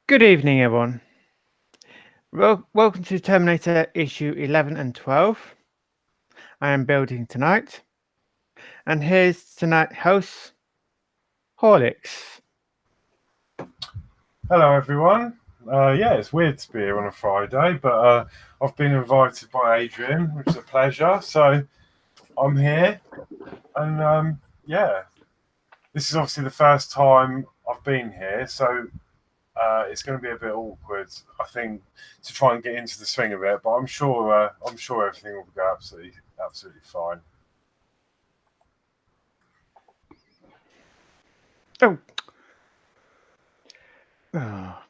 Good evening, everyone. Welcome to Terminator issue 11 and 12. I am building tonight. And here's tonight's host, Horlicks. Hello, everyone. Yeah, it's weird to be here on a Friday, but I've been invited by Adrian, which is a pleasure. So I'm here, and yeah, this is obviously the first time I've been here, so it's going to be a bit awkward, I think, to try and get into the swing of it. But I'm sure everything will go absolutely fine. Oh. Oh.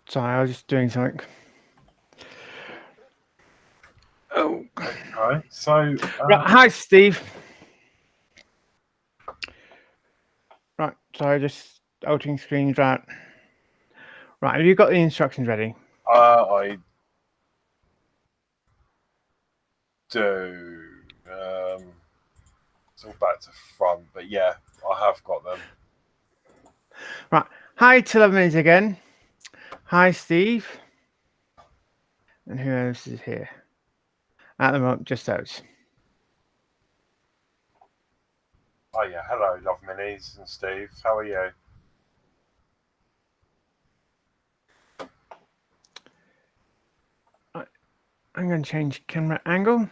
Sorry, I was just doing something. Oh. Okay, so Right, hi, Steve. Right, sorry, just altering screens. Right, have you got the instructions ready? I do. It's all back to front, but yeah, I have got them. Right, hi, Teleminutes again. Hi, Steve. And who else is here? At the moment, just those. Oh yeah, hello, Love Minis and Steve. How are you? I'm going to change camera angle.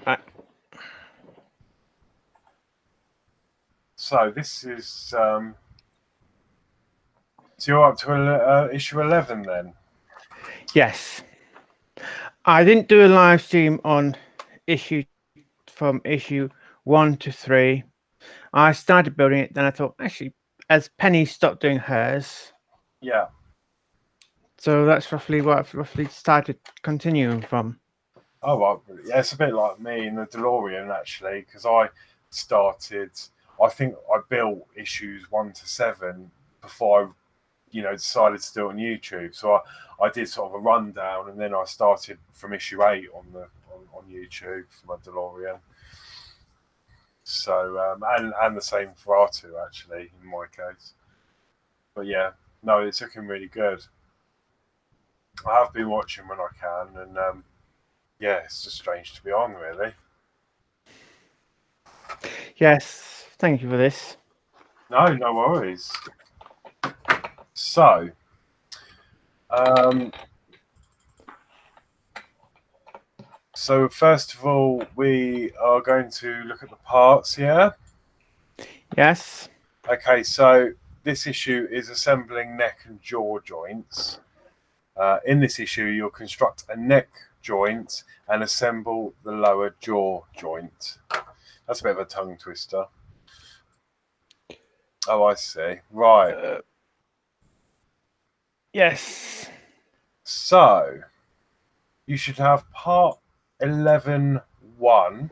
Right. So this is so you're up to issue 11 then? Yes. I didn't do a live stream on from issue 1 to 3. I started building it, then I thought, actually, as Penny stopped doing hers. Yeah. So that's roughly what I've roughly started continuing from. Oh, well, yeah, it's a bit like me in the DeLorean, actually, because I think I built issues 1 to 7 before I, decided to do it on YouTube. So I did sort of a rundown, and then I started from issue 8 on YouTube for my DeLorean. So and the same for R2 actually in my case. But yeah, no, it's looking really good. I have been watching when I can, and yeah, it's just strange to be on, really. Yes, thank you for this. No worries. So, so first of all, we are going to look at the parts here. Yes. Okay, so this issue is assembling neck and jaw joints. In this issue, you'll construct a neck joint and assemble the lower jaw joint. That's a bit of a tongue twister. Oh, I see. Right. Yes. So, you should have part 11.1,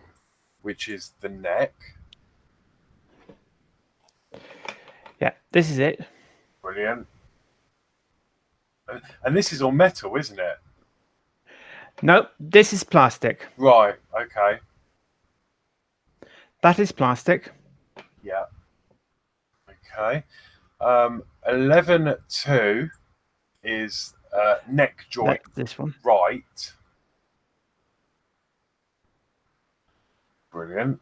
which is the neck. Yeah, this is it. Brilliant. And this is all metal, isn't it? Nope, this is plastic. Right, okay. That is plastic. Yeah. Okay. 11.2 is neck joint. This one. Right. Brilliant.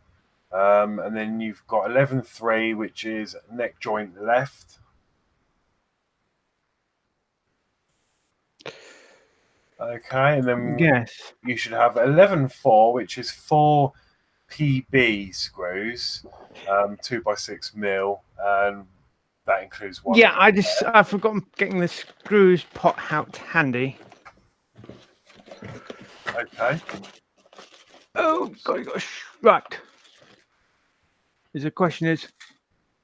And then you've got 11.3, which is neck joint left. Okay, and then yes, you should have 11.4, which is 4 PB screws, 2x6 mil, and that includes one. Yeah, I forgot getting the screws pot out handy. Okay. Oh gosh, right. The question is,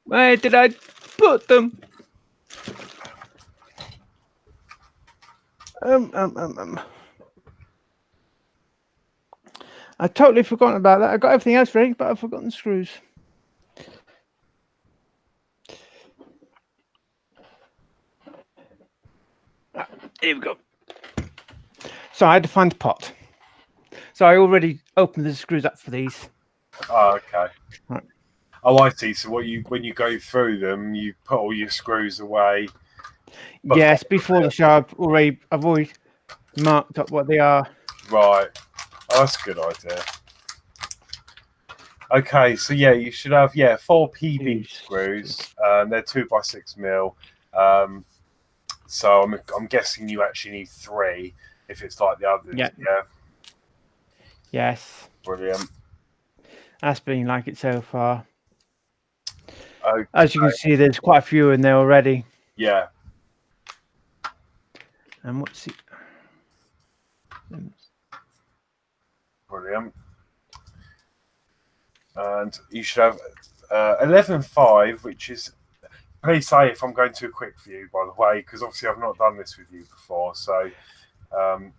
where did I put them? I totally forgotten about that. I got everything else ready, but I've forgotten the screws. Here we go. So I had to find the pot. So I already opened the screws up for these. Oh, okay. Right. Oh, I see. So when you go through them, you put all your screws away. Yes, before the show, I've already marked up what they are. Right. Oh, that's a good idea. Okay, so yeah, you should have 4 PB screws. They're 2x6 mm. So I'm guessing you actually need 3 if it's like the others. Yeah. Yeah. Yes. Brilliant. That's been like it so far. Okay. As you can see, there's quite a few in there already. Yeah. And what's it? Brilliant. And you should have 11.5, which is. Please say if I'm going too quick for you, by the way, because obviously I've not done this with you before. So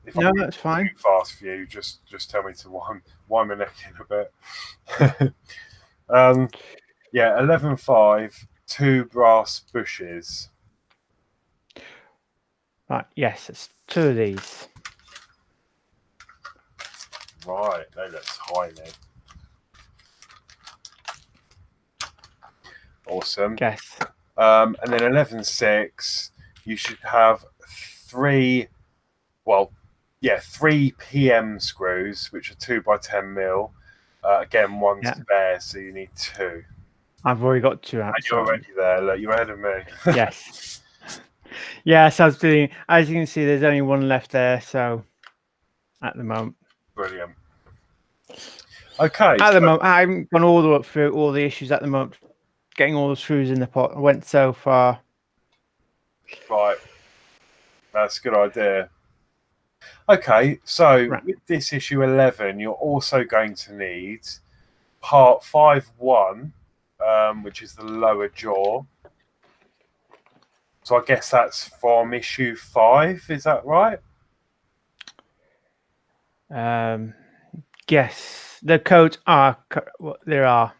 if No, I'm that's fine. too fast for you, just tell me to wind my neck in a bit. Yeah, 11.5, 2 brass bushes. Right, yes, it's 2 of these. Right, that looks tiny. Awesome. Yes. And then 11.6, you should have 3, 3 PM screws, which are 2x10 mm. Again, one's spare, so you need 2. I've already got 2 out. And you're already there. Look, you're ahead of me. Yes. Yes, I was doing. As you can see, there's only 1 left there. So, at the moment. Brilliant. Okay. At the moment, I haven't gone all the way through all the issues at the moment. Getting all the screws in the pot. I went so far. Right. That's a good idea. Okay, so with this issue 11, you're also going to need part 5.1, which is the lower jaw. So I guess that's from issue 5, is that right? Yes, the codes are what there are.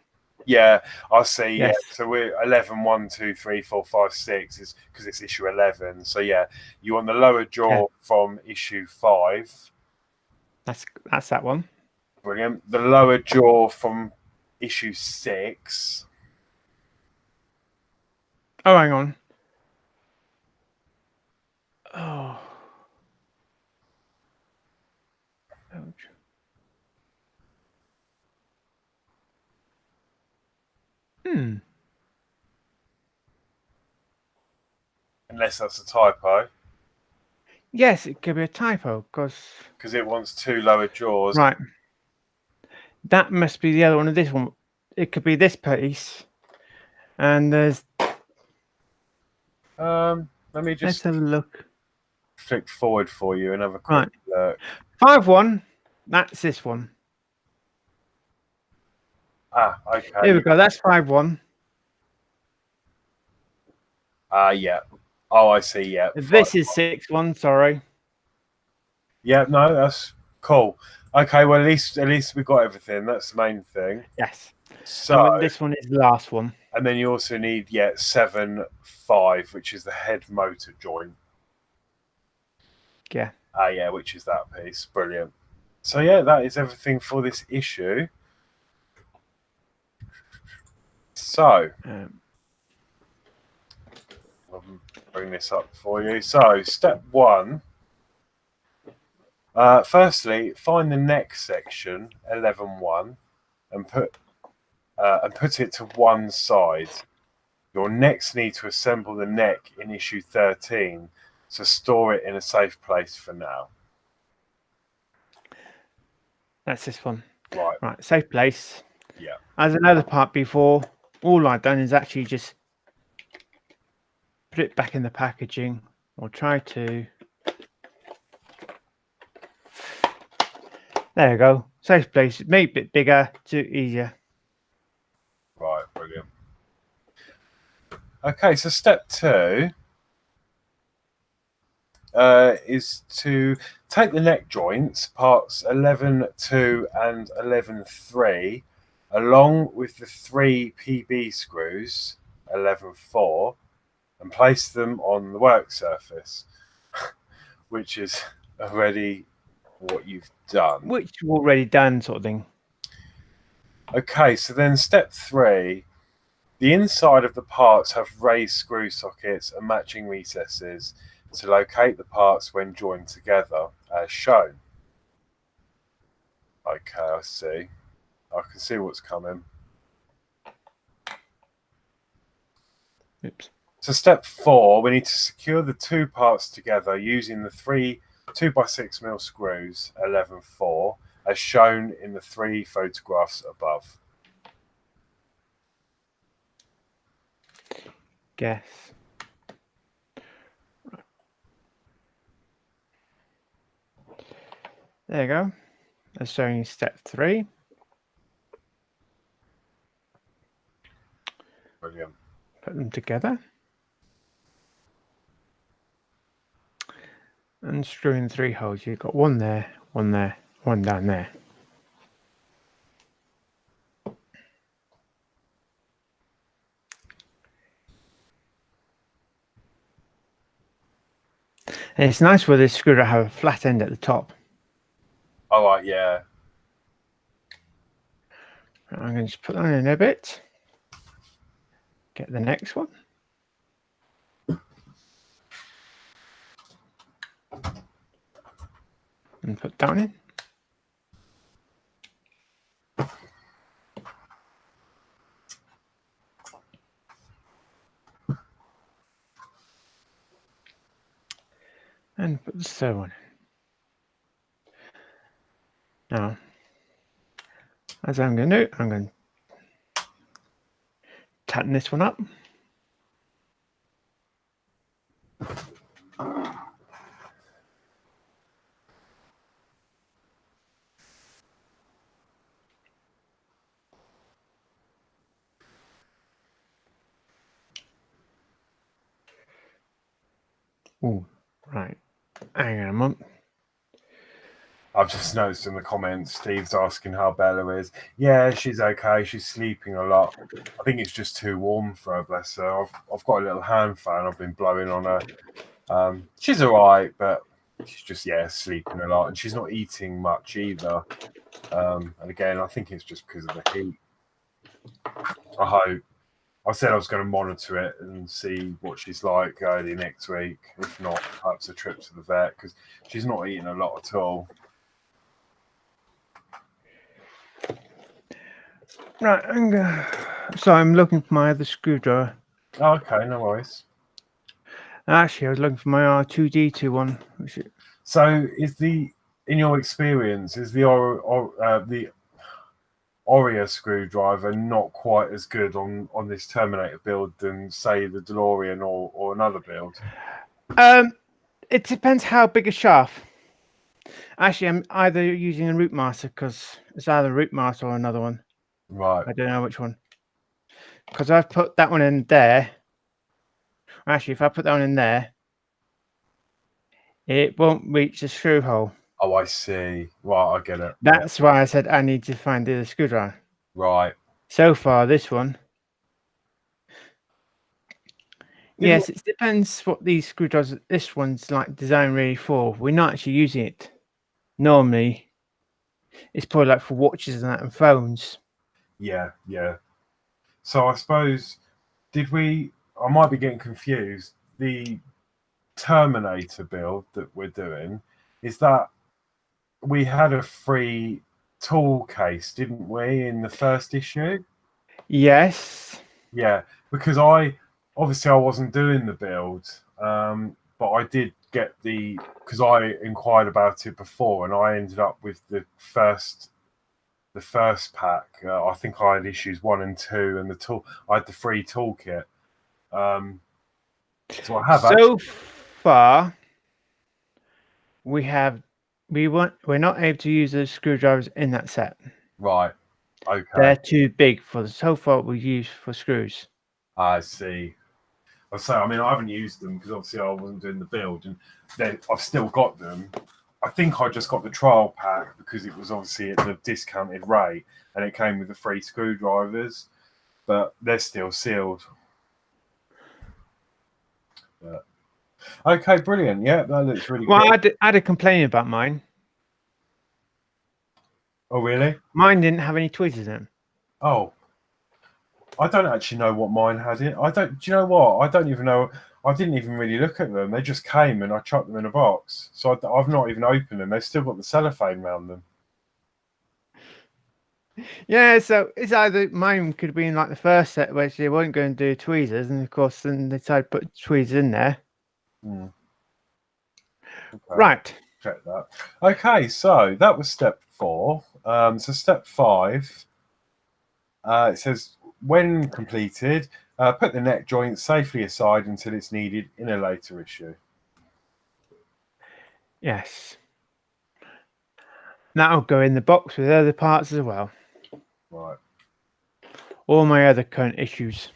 Yeah, I see. Yes. Yeah, so we're 11, 1, 2, 3, 4, 5, 6 is because it's issue 11. So yeah, you want the lower jaw from issue 5. That's that one. Brilliant. The lower jaw from issue 6. Oh, hang on. Oh. Ouch. Unless that's a typo. Yes, it could be a typo because it wants 2 lower jaws. Right. That must be the other one of this one. It could be this piece. And there's. Let me just. Let's have a look. Flick forward for you and have a quick look. 5.1. That's this one. Ah, okay. Here we go. That's 5.1. Yeah. Oh, I see. Yeah. This is 6.1. Sorry. Yeah. No, that's cool. Okay. Well, at least we got everything. That's the main thing. Yes. So this one is the last one. And then you also need 7.5, which is the head motor joint. Yeah. Yeah, which is that piece. Brilliant. So yeah, that is everything for this issue. So I'll bring this up for you. So step 1. Firstly, find the neck section 11.1 and put it to one side. You'll next need to assemble the neck in issue 13, so store it in a safe place for now. That's this one. Right, safe place. Yeah. As another part before, all I've done is actually just put it back in the packaging, or try to. There you go. Safe place. Make it a bit bigger, too easier. Right, brilliant. Okay, so step 2 is to take the neck joints, parts 11.2 and 11.3, along with the 3 PB screws, 11.4, and place them on the work surface, which is already what you've done. Which you've already done, sort of thing. Okay, so then step 3. The inside of the parts have raised screw sockets and matching recesses to locate the parts when joined together, as shown. Okay, I see. I can see what's coming. Oops. So step 4, we need to secure the 2 parts together using the 3 2x6mm screws, 11.4, as shown in the 3 photographs above. Guess. There you go. That's showing you step 3. Brilliant. Put them together. And screw in 3 holes. You've got one there, one there, one down there. And it's nice where this screwdriver have a flat end at the top. All right, yeah. I'm going to just put that in a bit. Get the next one. And put that one in. And put the third one in. Now, as I'm going to do, I'm going to tighten this one up. Oh, right. Hang on a moment. I've just noticed in the comments, Steve's asking how Bella is. Yeah, she's okay. She's sleeping a lot. I think it's just too warm for her, bless her. I've got a little hand fan I've been blowing on her. She's all right, but she's just, sleeping a lot. And she's not eating much either. And again, I think it's just because of the heat. I hope. I said I was going to monitor it and see what she's like early next week. If not, perhaps a trip to the vet, because she's not eating a lot at all. Right, so I'm looking for my other screwdriver. Oh, okay, no worries. Actually, I was looking for my R2D2 one. So, in your experience, is the Oria screwdriver not quite as good on this Terminator build than, say, the DeLorean or another build? It depends how big a shaft. Actually, I'm either using a root master because it's either a root master or another one. Right. I don't know which one. Because I've put that one in there. Actually, if I put that one in there, it won't reach the screw hole. Oh, I see. Right, I get it. That's why I said I need to find the other screwdriver. Right. So far, this one. Yes, it depends what these screwdrivers. This one's like designed really for. We're not actually using it. Normally, it's probably like for watches and that and phones. Yeah. So I suppose, I might be getting confused. The Terminator build that we're doing, is that we had a free tool case, didn't we, in the first issue? Yes. Yeah, because I wasn't doing the build, but I did get because I inquired about it before, and I ended up with the first pack. I think I had issues 1 and 2, and I had the free toolkit. So I have. So far, we're not able to use those screwdrivers in that set. Right. Okay. They're too big for so far we use for screws. I see. I say, I mean, I haven't used them because obviously I wasn't doing the build, and then I've still got them. I think I just got the trial pack because it was obviously at the discounted rate, and it came with the free screwdrivers, but they're still sealed. But, okay, brilliant. Yeah, that looks really Well, good. I had a complaint about mine. Oh, really? Mine didn't have any tweezers in them. Oh, I don't actually know what mine had in. I don't. Do you know what? I don't even know. I didn't even really look at them. They just came and I chucked them in a box. So I've not even opened them. They've still got the cellophane around them. Yeah, so it's either mine could have been like the first set where they weren't going to do tweezers, and of course then they decided to put tweezers in there. Hmm. Okay. Right. Check that. Okay, so that was step 4. So step 5, it says when completed, put the neck joint safely aside until it's needed in a later issue. Yes. That'll go in the box with other parts as well. Right. All my other current issues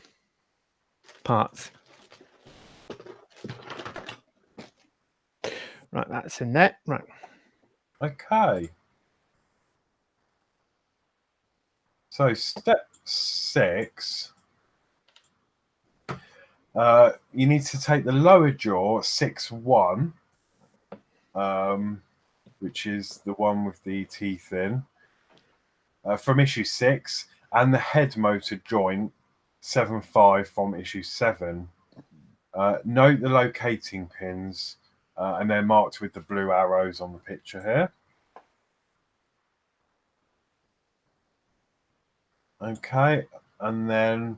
parts. Right, that's in there. Right. Okay. So step 6, you need to take the lower jaw 6-1, which is the one with the teeth in, from issue 6, and the head motor joint 7-5 from issue 7. Note the locating pins, and they're marked with the blue arrows on the picture here. Okay, and then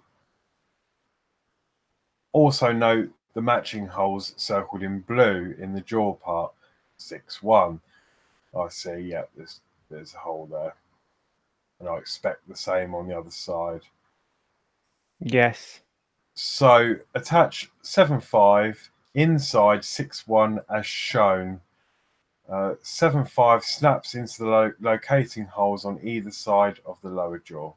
also note the matching holes circled in blue in the jaw part 6-1. I see, yeah, there's a hole there, and I expect the same on the other side. Yes. So attach 7-5 inside 6-1 as shown. 7-5 snaps into the locating holes on either side of the lower jaw.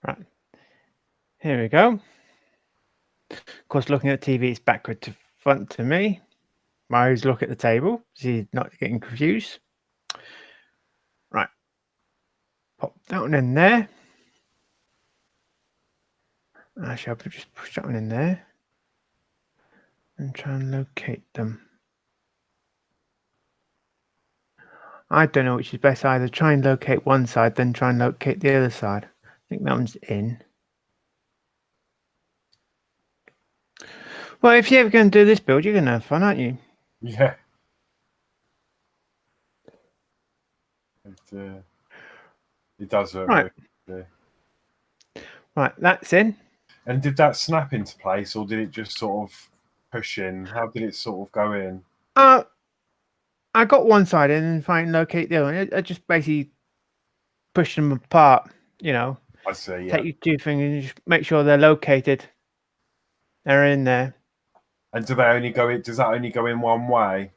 Right. Here we go. Of course, looking at the TV, it's backward to front to me. I always look at the table, see not getting confused. Right. Pop that one in there. Actually, I'll just push that one in there and try and locate them. I don't know which is best, either try and locate one side, then try and locate the other side. I think that one's in. Well, if you're ever going to do this build, you're going to have fun, aren't you? Yeah. It does look right. Really. Right, that's in. And did that snap into place, or did it just sort of push in? How did it sort of go in? I got one side in and try and locate the other one. I just basically push them apart, you know. I see, yeah. Take your two fingers and just make sure they're located. They're in there. And do they only go in? Does that only go in one way?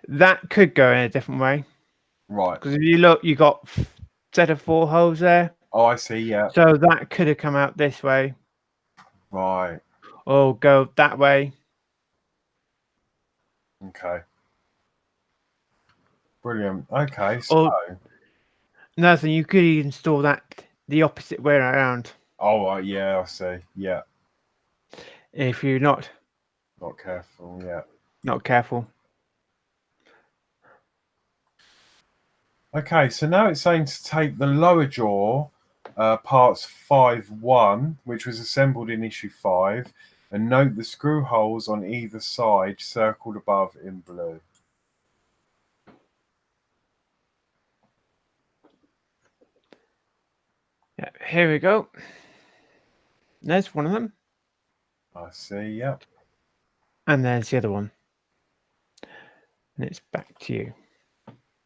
That could go in a different way. Right. Because if you look, you got a set of 4 holes there. Oh, I see, yeah. So that could have come out this way. Right. Or go that way. Okay. Brilliant. Okay, so... Another thing, you could install that the opposite way around. Oh, yeah, I see. Yeah. If you're not careful, yeah. Not careful. Okay, so now it's saying to take the lower jaw, parts 5-1, which was assembled in issue 5, and note the screw holes on either side circled above in blue. Yeah, here we go. There's one of them. I see, yeah. And there's the other one. And it's back to you.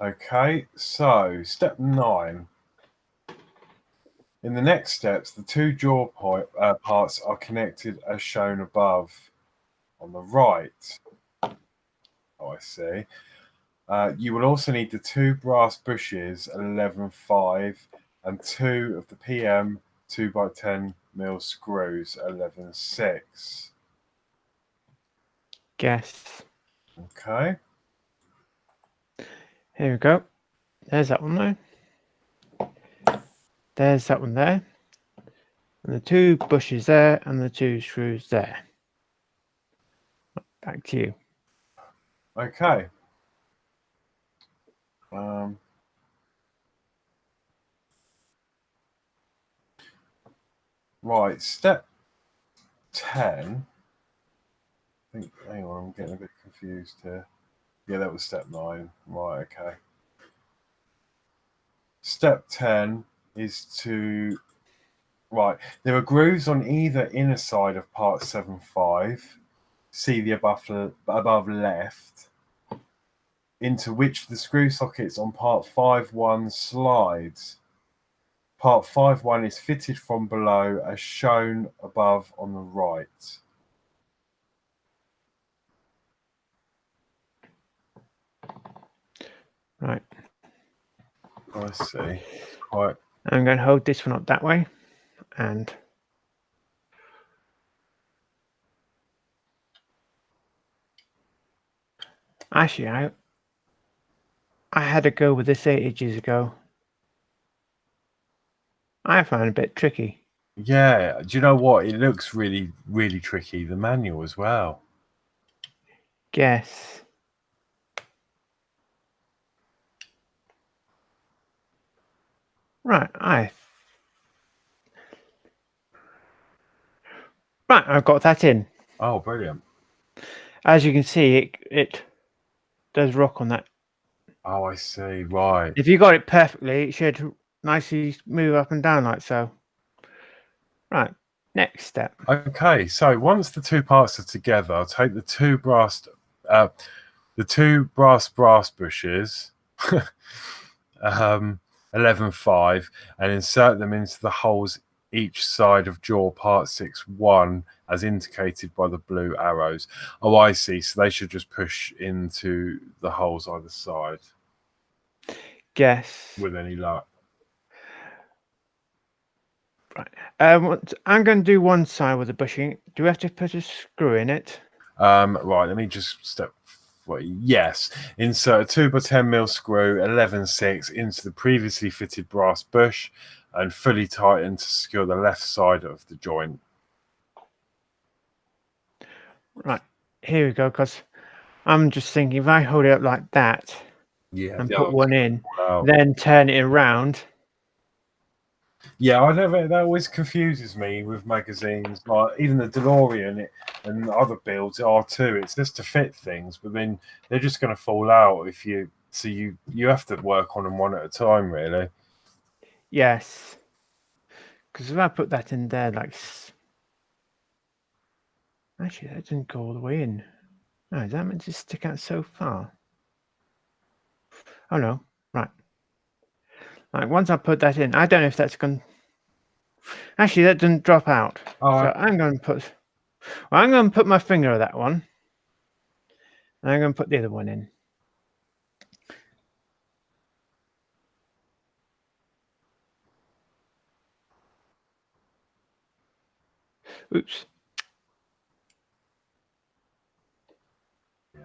Okay, so step 9. In the next steps, the 2 jaw parts are connected as shown above on the right. Oh, I see. You will also need the 2 brass bushes at 11.5 and 2 of the PM 2x10mm screws, 11.6. Guess. Okay. Here we go. There's that one there. There's that one there. And the 2 bushes there and the 2 screws there. Back to you. Okay. Right, step 10. Hang on, I'm getting a bit confused here. Yeah, that was step 9. Right, okay. Step 10 is to... Right, there are grooves on either inner side of part 7.5. See the above left, into which the screw sockets on part 5.1 slides. Part 5.1 is fitted from below as shown above on the right. Right. I see. Quite. I'm going to hold this one up that way. And actually, I had a go with this ages ago. I found it a bit tricky. Yeah, do you know what? It looks really, really tricky. The manual as well. Guess. Right, I've got that in. Oh, brilliant. As you can see, it does rock on that. Oh, I see. Right. If you got it perfectly, it should nicely move up and down like so. Right, next step. Okay, so once the 2 parts are together, I'll take the 2 brass bushes, 11.5, and insert them into the holes each side of jaw part 6.1 as indicated by the blue arrows. Oh, I see. So they should just push into the holes either side. Guess. With any luck. Right. I'm going to do one side with the bushing. Do we have to put a screw in it? Right, let me just step. Yes, insert a 2x10mm screw 11.6 into the previously fitted brass bush and fully tighten to secure the left side of the joint. Right, here we go, because I'm just thinking if I hold it up like that and put one in, then turn it around. Yeah, that always confuses me with magazines, like even the DeLorean and other builds are too. It's just to fit things, but then they're just going to fall out if you. So you have to work on them one at a time, really. Yes, because if I put that in there, like, actually that didn't go all the way in. Oh, is that meant to stick out so far? Oh no, right. Like once I put that in, I don't know if that's going. Actually, that doesn't drop out. So I'm going to put. Well, I'm going to put my finger on that one. And I'm going to put the other one in. Oops. Yeah.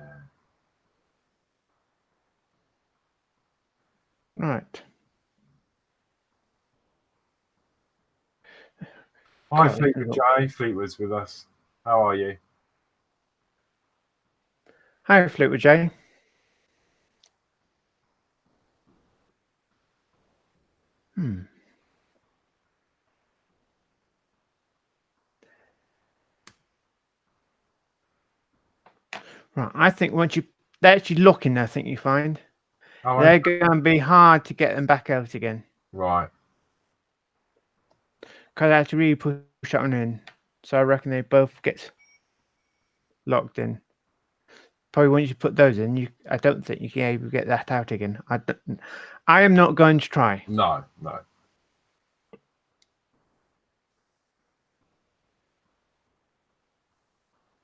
Right. Hi, Fleetwood Jay. Fleetwood's with us. How are you? Hi, Fleetwood Jay. Right. I think once they're actually looking, I think you find they're going to be hard to get them back out again. Right. Because I have to really push that one in. So I reckon they both get locked in. Probably once you put those in, I don't think you can able to get that out again. I am not going to try. No.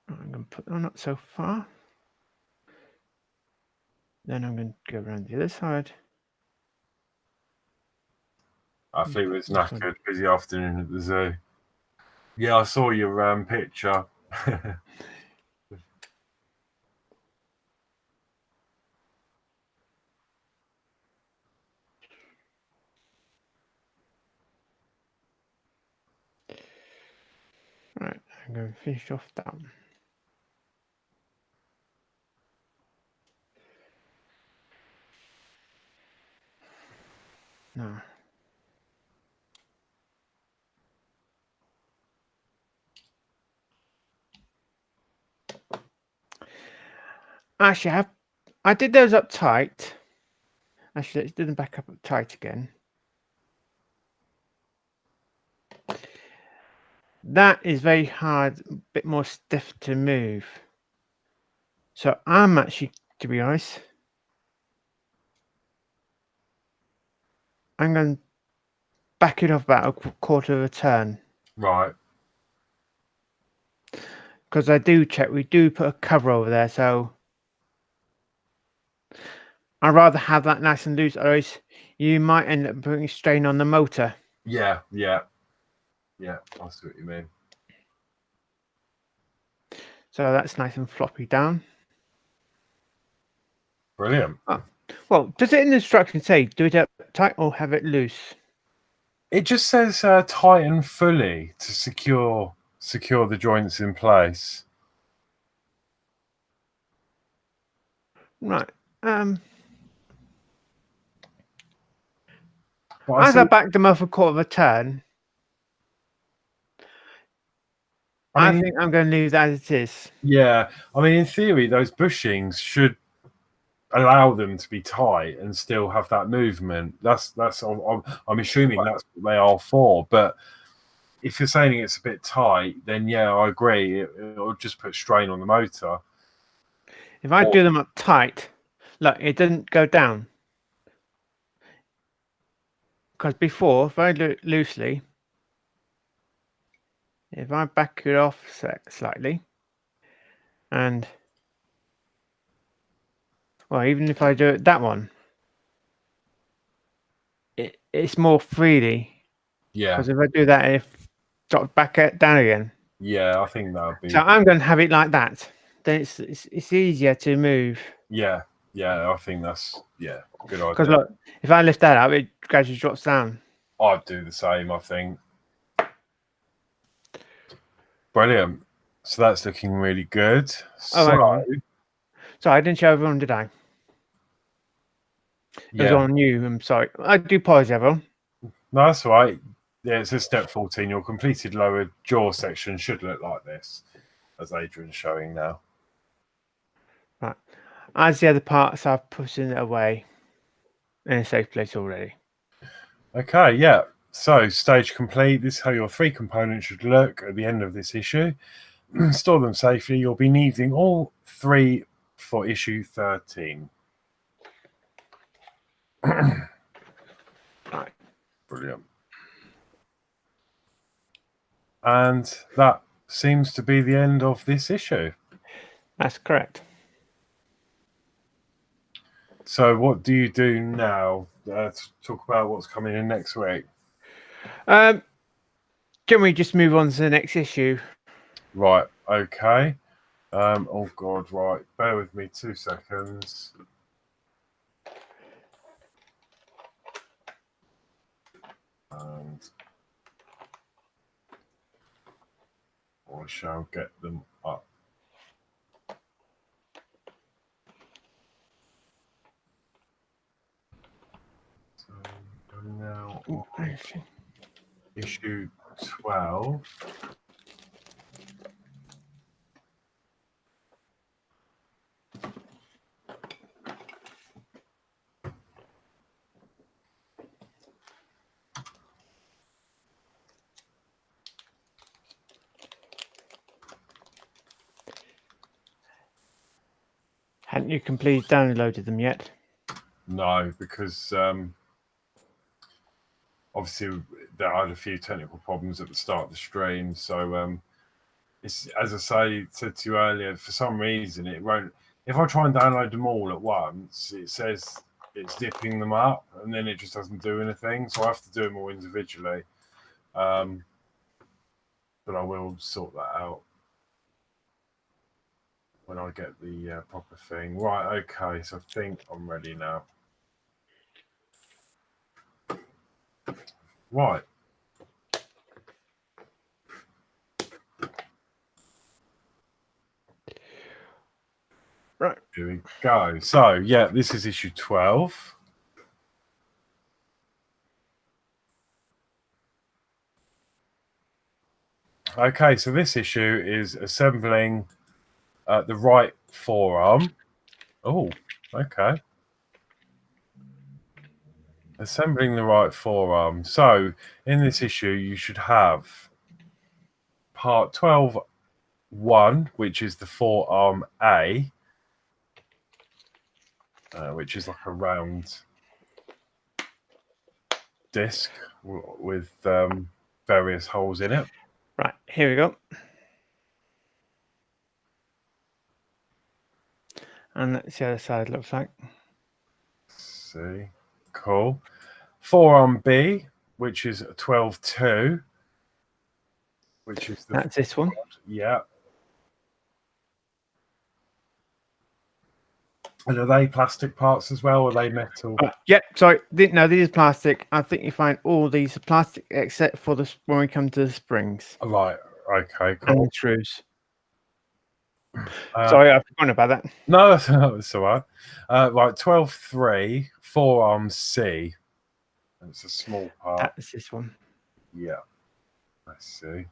I'm going to put them not so far. Then I'm going to go around the other side. I think it was knackered, busy afternoon at the zoo. Yeah, I saw your picture. Right, I'm going to finish off that one. No. Actually, I did those up tight. Actually, let's do them back up tight again. That is very hard, a bit more stiff to move. So I'm actually, to be honest, I'm going to back it off about a quarter of a turn. Right. Because I do check, we do put a cover over there, so I'd rather have that nice and loose, otherwise you might end up putting strain on the motor. Yeah. I see what you mean. So that's nice and floppy down. Brilliant. Well, does it in the instructions say do it up tight or have it loose? It just says tighten fully to secure the joints in place. Right. But As I backed them off a quarter of a turn, I think I'm going to leave that as it is. Yeah, I mean, in theory, those bushings should allow them to be tight and still have that movement. I'm assuming that's what they are for. But if you're saying it's a bit tight, then yeah, I agree. It'll just put strain on the motor. If I do them up tight, look, it doesn't go down. Because before, very loosely, if I back it off slightly, and, well, even if I do it that one, it's more freely. Yeah. Because if I do that, it drops back down again. Yeah, I think that would be. So I'm going to have it like that. Then it's easier to move. Yeah, I think that's good idea. Because look, if I lift that up, it gradually drops down. I'd do the same, I think. Brilliant. So that's looking really good. Oh, so I didn't show everyone, did I? It was on you. I'm sorry. I do apologize, everyone. No, that's all right. Yeah, it's a step 14. Your completed lower jaw section should look like this, as Adrian's showing now. Right. As the other parts, I've pushing it away in a safe place already. Okay, yeah. So stage complete. This is how your 3 components should look at the end of this issue. Store them safely. You'll be needing all 3 for issue 13. Right. Brilliant. And that seems to be the end of this issue. That's correct. So what do you do now? To talk about what's coming in next week. Can we just move on to the next issue? Right. Okay. Oh God. Right. Bear with me 2 seconds. And I shall get them up. So now on issue 12. Hadn't you completely downloaded them yet? No, because obviously there had a few technical problems at the start of the stream. So it's, as I said to you earlier, for some reason it won't. If I try and download them all at once, it says it's dipping them up, and then it just doesn't do anything. So I have to do them all individually. But I will sort that out when I get the proper thing. Right, okay, so I think I'm ready now. Right. Right. Here we go. So, yeah, this is issue 12. Okay, so this issue is assembling the right forearm. Oh, okay. Assembling the right forearm. So, in this issue, you should have part 12.1, which is the forearm A, which is like a round disc with various holes in it. Right, here we go. And that's the other side looks like. See, cool. Forearm B, which is 12.2, which is That's this one. Yeah. And are they plastic parts as well, or are they metal? Yep, sorry. No, these are plastic. I think you find all these are plastic except for the when we come to the springs. Oh, right. Okay, And cool. the screws. Sorry, I forgot about that. No, that's all right. Right, 12.3, forearm C. It's a small part. That's this one. Yeah. Let's see.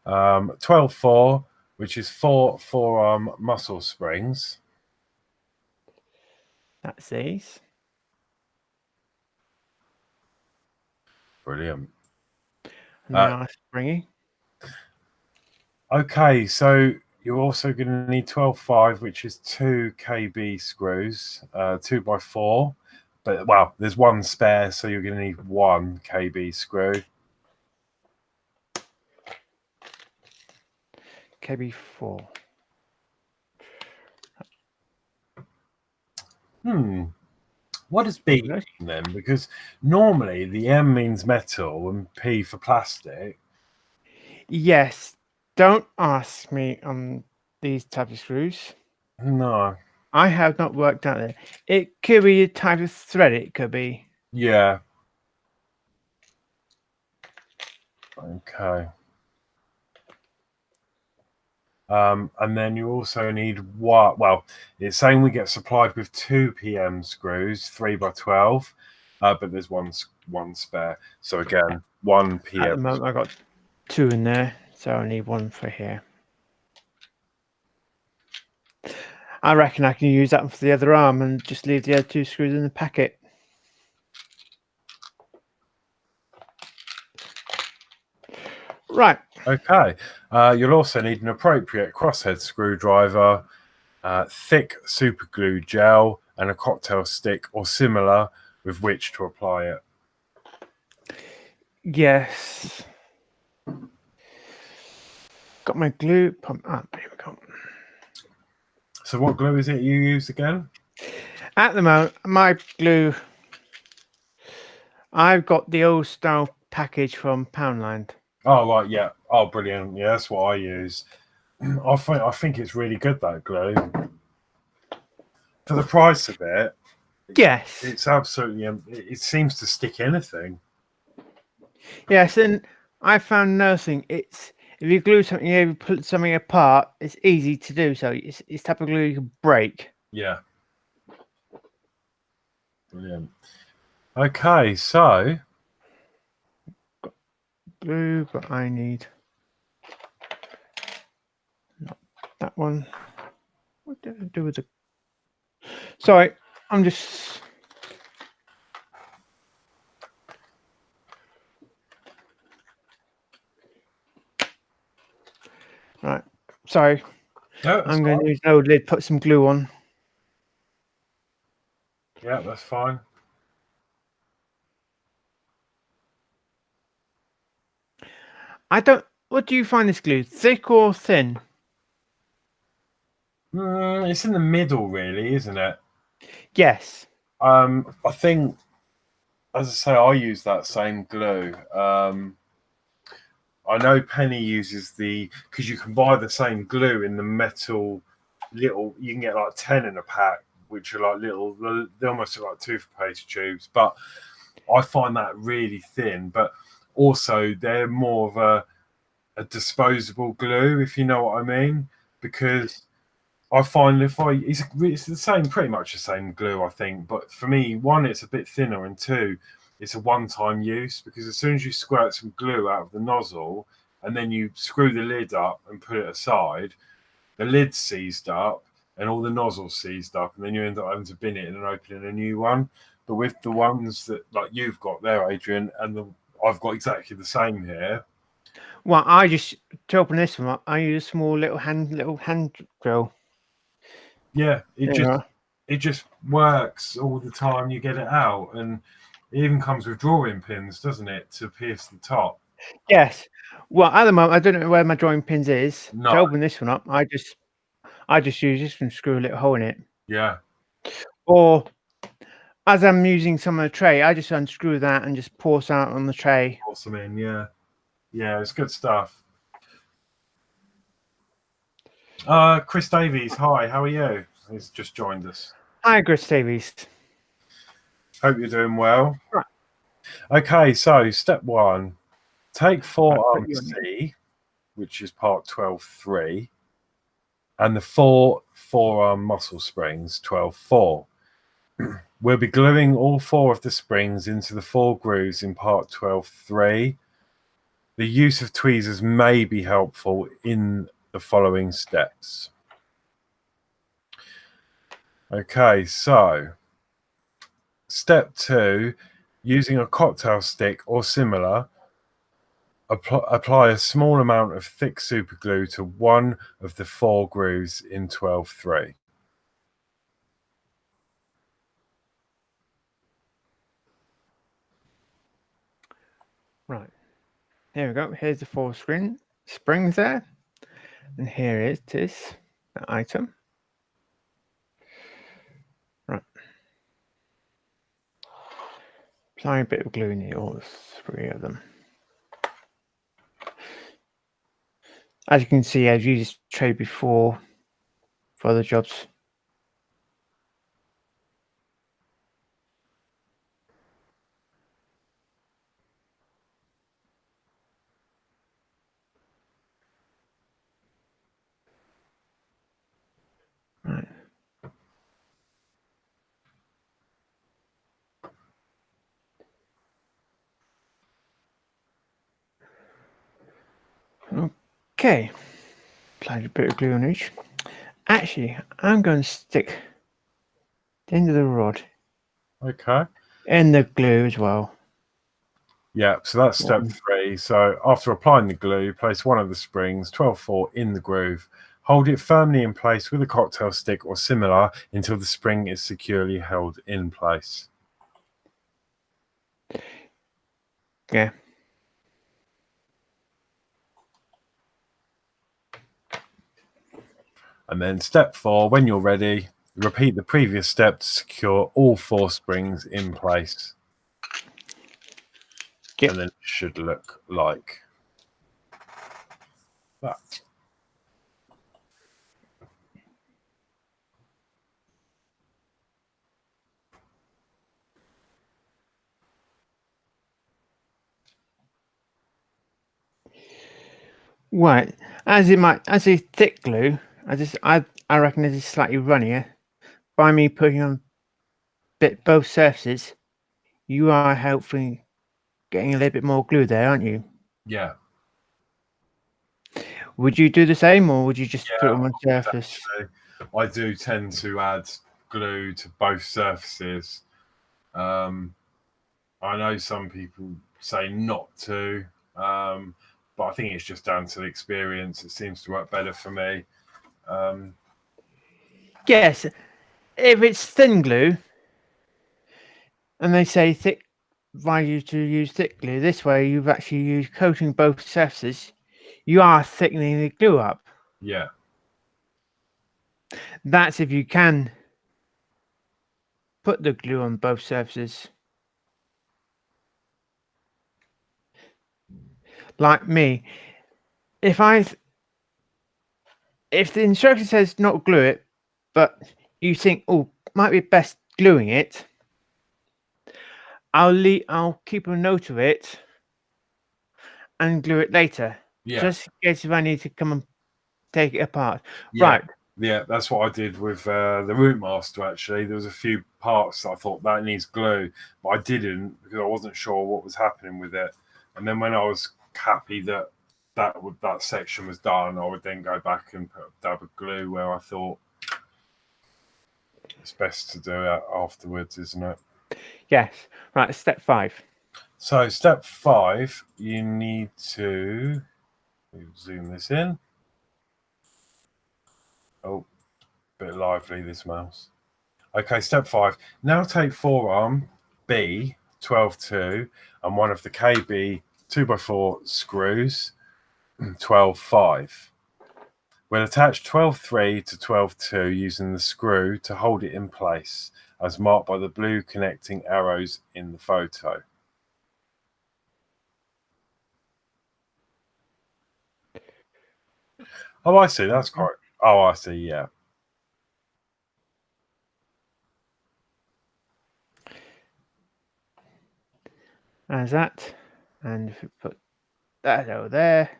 12.4, which is 4 forearm muscle springs. That's these. Brilliant. And they are springy. Okay, so you're also going to need 12.5, which is 2 KB screws, 2x4. But, well, there's one spare, so you're going to need 1 KB screw. KB4. What does B mean then? Because normally the M means metal and P for plastic. Yes. Don't ask me on these type of screws. No. I have not worked out it. It could be a type of thread. It could be. Yeah. Okay. And then you also need what? Well, it's saying we get supplied with 2 PM screws, 3x12, but there's one spare. So again, 1 PM. At the moment, I got 2 in there, so I need 1 for here. I reckon I can use that for the other arm and just leave the other 2 screws in the packet. Right. Okay. You'll also need an appropriate crosshead screwdriver, thick super glue gel, and a cocktail stick or similar with which to apply it. Yes. Got my glue pump up. Here we go. So what glue is it you use again? At the moment, my glue, I've got the old style package from Poundland. Oh, right, yeah. Oh, brilliant. Yeah, that's what I use. I think it's really good, that glue. For the price of it, Yes. it's absolutely, it seems to stick anything. Yes, and I found another thing. It's if you glue something, you put something apart, it's easy to do. So it's type of glue you can break. Yeah. Brilliant. Okay, so Got glue, but I need not that one. What did I do with the? Sorry, I'm just. Right, sorry. no, I'm going to use an old lid, put some glue on. Yeah, that's fine. I don't. What do you find this glue? Thick or thin? It's in the middle, really, isn't it? Yes. I think, as I say, I use that same glue. I know Penny uses because you can buy the same glue in the metal little. You can get like 10 in a pack, which are like little. They almost look like toothpaste tubes, but I find that really thin. But also, they're more of a disposable glue, if you know what I mean, because I find it's the same, pretty much the same glue, I think. But for me, one, it's a bit thinner, and two, it's a one-time use, because as soon as you squirt some glue out of the nozzle and then you screw the lid up and put it aside, the lid's seized up and all the nozzles seized up, and then you end up having to bin it and opening a new one. But with the ones that like you've got there, Adrian, and I've got exactly the same here. Well, I just to open this one up, I use a small little hand drill. Yeah, Yeah. it just works all the time. You get it out, and it even comes with drawing pins, doesn't it, to pierce the top? Yes. Well, at the moment, I don't know where my drawing pins is. No. To open this one up, I just use this and screw a little hole in it. Yeah. Or as I'm using some of the tray, I just unscrew that and just pour some out on the tray. Awesome. Yeah. Yeah, it's good stuff. Chris Davies, hi, how are you? He's just joined us. Hi, Chris Davies. Hope you're doing well. Right. Okay, so step one, take forearm Right, C, which is part 12.3, and the four forearm muscle springs, 12.4. We'll be gluing all four of the springs into the four grooves in part 12.3. The use of tweezers may be helpful in the following steps. Okay, so step 2, using a cocktail stick or similar, apply a small amount of thick super glue to one of the four grooves in 12.3. Right. There we go. Here's the four springs there. And here it is, the item. Right. Apply a bit of glue in all three of them. As you can see, I've used this tray before for other jobs. Right. Okay. Apply a bit of glue on each. Actually, I'm going to stick the end of the rod. Okay. And the glue as well. Yeah, so that's step 3. So after applying the glue, place one of the springs, 12.4, in the groove. Hold it firmly in place with a cocktail stick or similar until the spring is securely held in place. Yeah. And then step 4, when you're ready, repeat the previous step to secure all four springs in place. Yep. And then it should look like that. Right. As a thick glue, I reckon this is slightly runnier. By me putting on both surfaces, you are hopefully getting a little bit more glue there, aren't you? Yeah. Would you do the same, or would you just put it on one surface? I do tend to add glue to both surfaces. I know some people say not to, but I think it's just down to the experience. It seems to work better for me. Yes. If it's thin glue, and they say thick, advise you to use thick glue. This way, you've actually used coating both surfaces. You are thickening the glue up. Yeah. That's if you can put the glue on both surfaces. Like me, if the instruction says not glue it, but you think, oh, might be best gluing it, I'll keep a note of it and glue it later, just in case if I need to come and take it apart. Right. Yeah, that's what I did with the Rootmaster, actually. There was a few parts that I thought that needs glue, but I didn't because I wasn't sure what was happening with it. And then when I was happy that that section was done, I would then go back and put a dab of glue where I thought it's best to do it afterwards, isn't it? Yes. Right, step 5. So step 5, you need to zoom this in. Oh, bit lively, this mouse. Okay, step 5. Now take forearm B 12.2 and one of the KB 2x4 screws 12.5. We'll attach 12.3 to 12.2 using the screw to hold it in place, as marked by the blue connecting arrows in the photo. Oh, I see. That's quite. Oh, I see. Yeah. As that, and if we put that over there,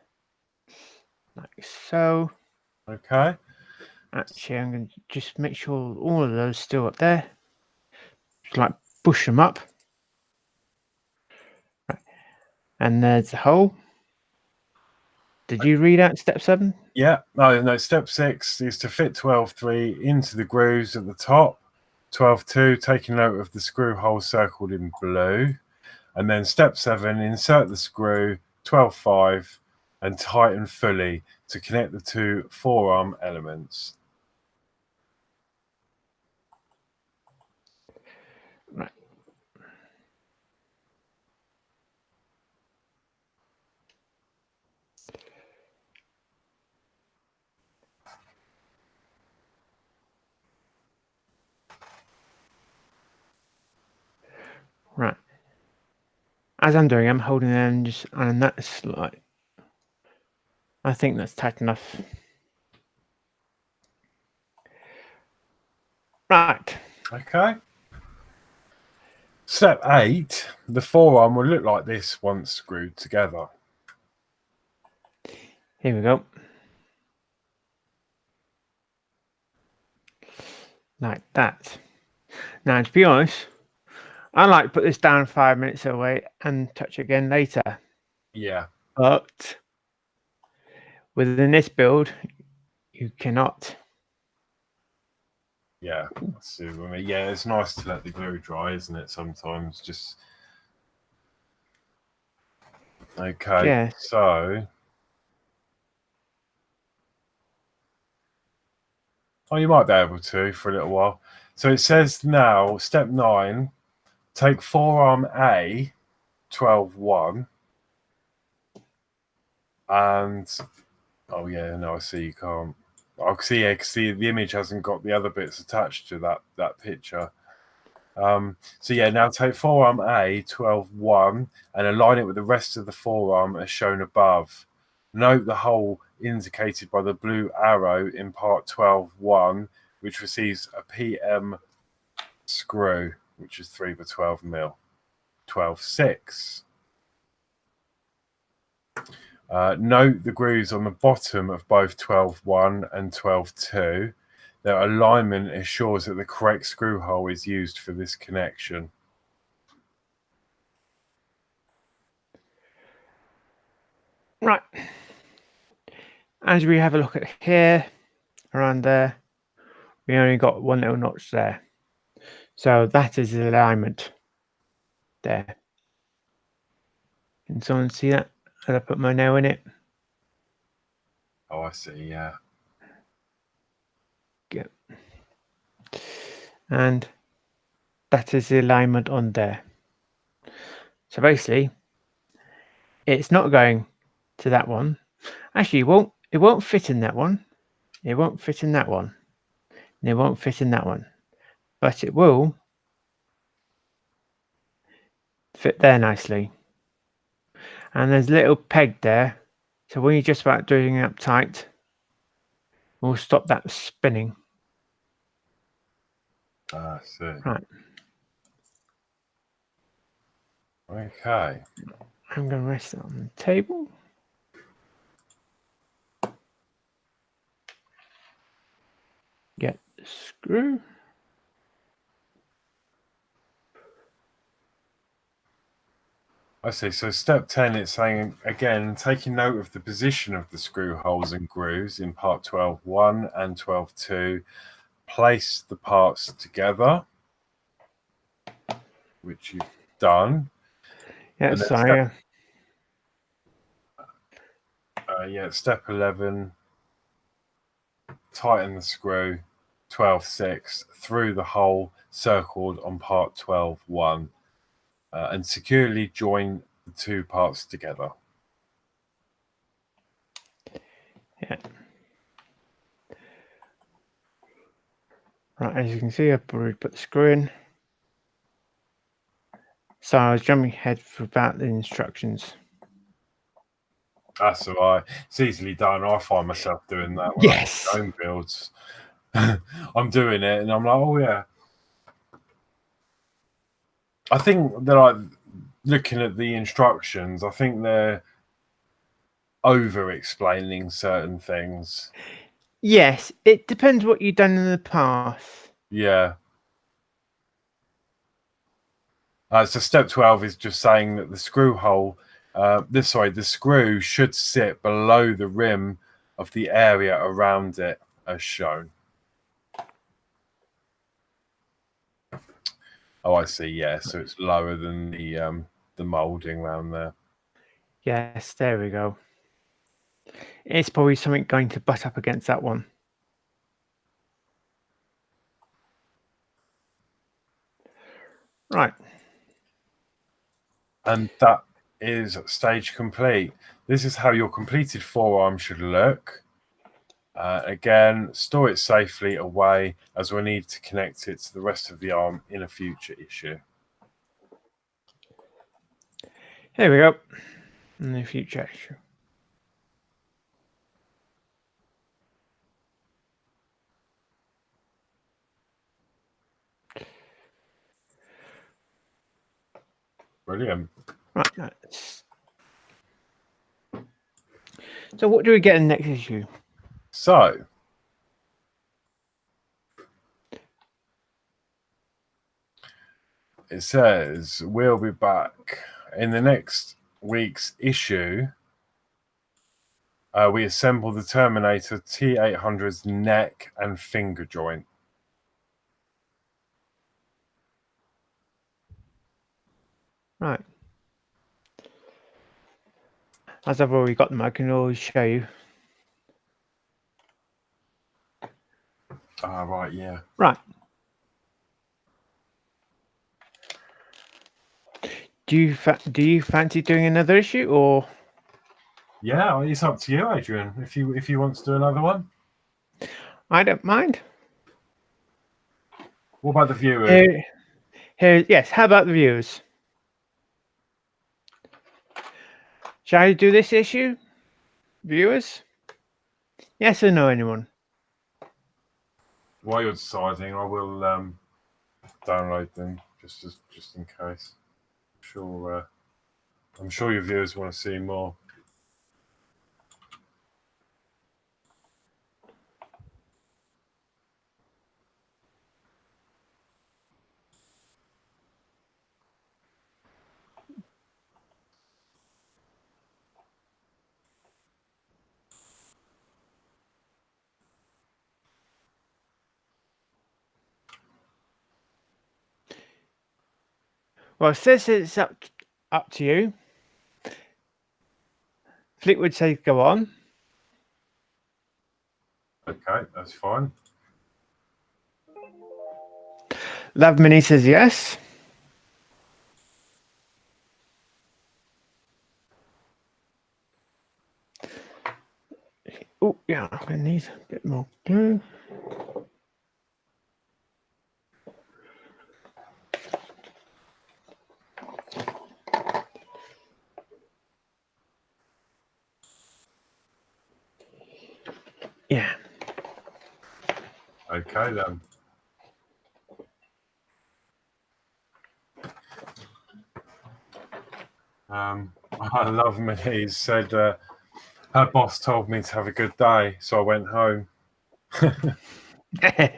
like so. Okay. Actually, I'm going to just make sure all of those still up there. Just like push them up. Right. And there's the hole. Did you read out step 7? Yeah. No. Step 6 is to fit 12.3 into the grooves at the top. 12.2, taking note of the screw hole circled in blue. And then step 7, insert the screw 12.5 and tighten fully to connect the two forearm elements. Right. Right. As I'm doing, I'm holding them just, and that's like, I think that's tight enough. Right. Okay. Step 8, the forearm will look like this once screwed together. Here we go. Like that. Now, to be honest, I like to put this down 5 minutes away and touch it again later. Yeah. But within this build, you cannot. Yeah. So, I mean, yeah, it's nice to let the glue dry, isn't it? Sometimes just. Okay. Yes. So. Oh, you might be able to for a little while. So it says now, step 9, take forearm A 12.1 and oh yeah, no, I see you can't. I can see the image hasn't got the other bits attached to that picture. So yeah, now take forearm A 12.1 and align it with the rest of the forearm as shown above. Note the hole indicated by the blue arrow in part 12.1, which receives a PM screw, which is 3 by 12 mil. 12.6. Note the grooves on the bottom of both 12.1 and 12.2. Their alignment ensures that the correct screw hole is used for this connection. Right. As we have a look at here, around there, we only got one little notch there. So that is the alignment there. Can someone see that as I put my nail in it? Oh, I see, yeah. Yep. And that is the alignment on there. So basically, it's not going to that one. Actually, it won't fit in that one. It won't fit in that one. And it won't fit in that one. But it will fit there nicely. And there's a little peg there. So when you're just about doing it up tight, we'll stop that spinning. I see. Right. Okay. I'm going to rest it on the table. Get the screw. I see. So step 10, it's saying, again, taking note of the position of the screw holes and grooves in part 12.1 and 12.2, place the parts together, which you've done. Yeah, And then sorry. step 11, tighten the screw 12.6 through the hole circled on part 12.1 and securely join the two parts together. Yeah. Right, as you can see, I've already put the screw in. So I was jumping ahead about the instructions. That's all right. It's easily done. I find myself doing that when Yes. I'm doing builds. I'm doing it and I'm like, oh yeah. I think that looking at the instructions, I think they're over explaining certain things. Yes, it depends what you've done in the past. Yeah. So step 12 is just saying that the screw hole, the screw should sit below the rim of the area around it as shown. Oh, I see. Yeah, so it's lower than the molding around there. Yes, there we go. It's probably something going to butt up against that one. Right. And that is stage complete. This is how your completed forearm should look. Again, store it safely away as we need to connect it to the rest of the arm in a future issue. Here we go. In the future issue. Brilliant. Right. So what do we get in the next issue? So, it says we'll be back in the next week's issue. We assemble the Terminator T-800's neck and finger joint. Right. As I've already got them, I can always show you. Ah, right, yeah. Right. Do you fancy doing another issue, or? Yeah, it's up to you, Adrian. If you want to do another one, I don't mind. what about the viewers? Yes. How about the viewers? Shall I do this issue, viewers? Yes or no, anyone? While you're deciding, I will download them just in case. I'm sure your viewers want to see more. Well, it says it's up to you. Flick says go on. Okay, that's fine. Love Mini says yes. Oh, yeah, I'm going to need a bit more glue. Okay then. I love Minnie said her boss told me to have a good day, so I went home. I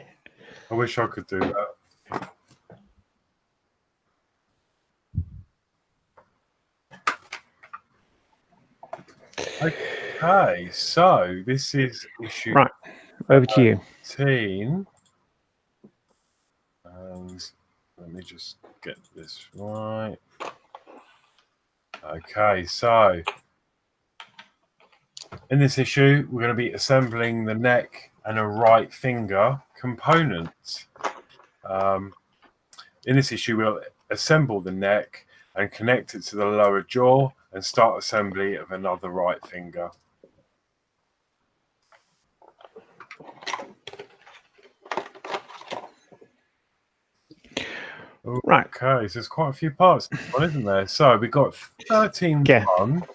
wish I could do that. Okay, so this is issue Right, over to you. 13. And let me just get this right. Okay, so in this issue, we're going to be assembling the neck and a right finger components. In this issue, we'll assemble the neck and connect it to the lower jaw and start assembly of another right finger. Right. Okay, so there's quite a few parts, isn't there? So we've got 13.1,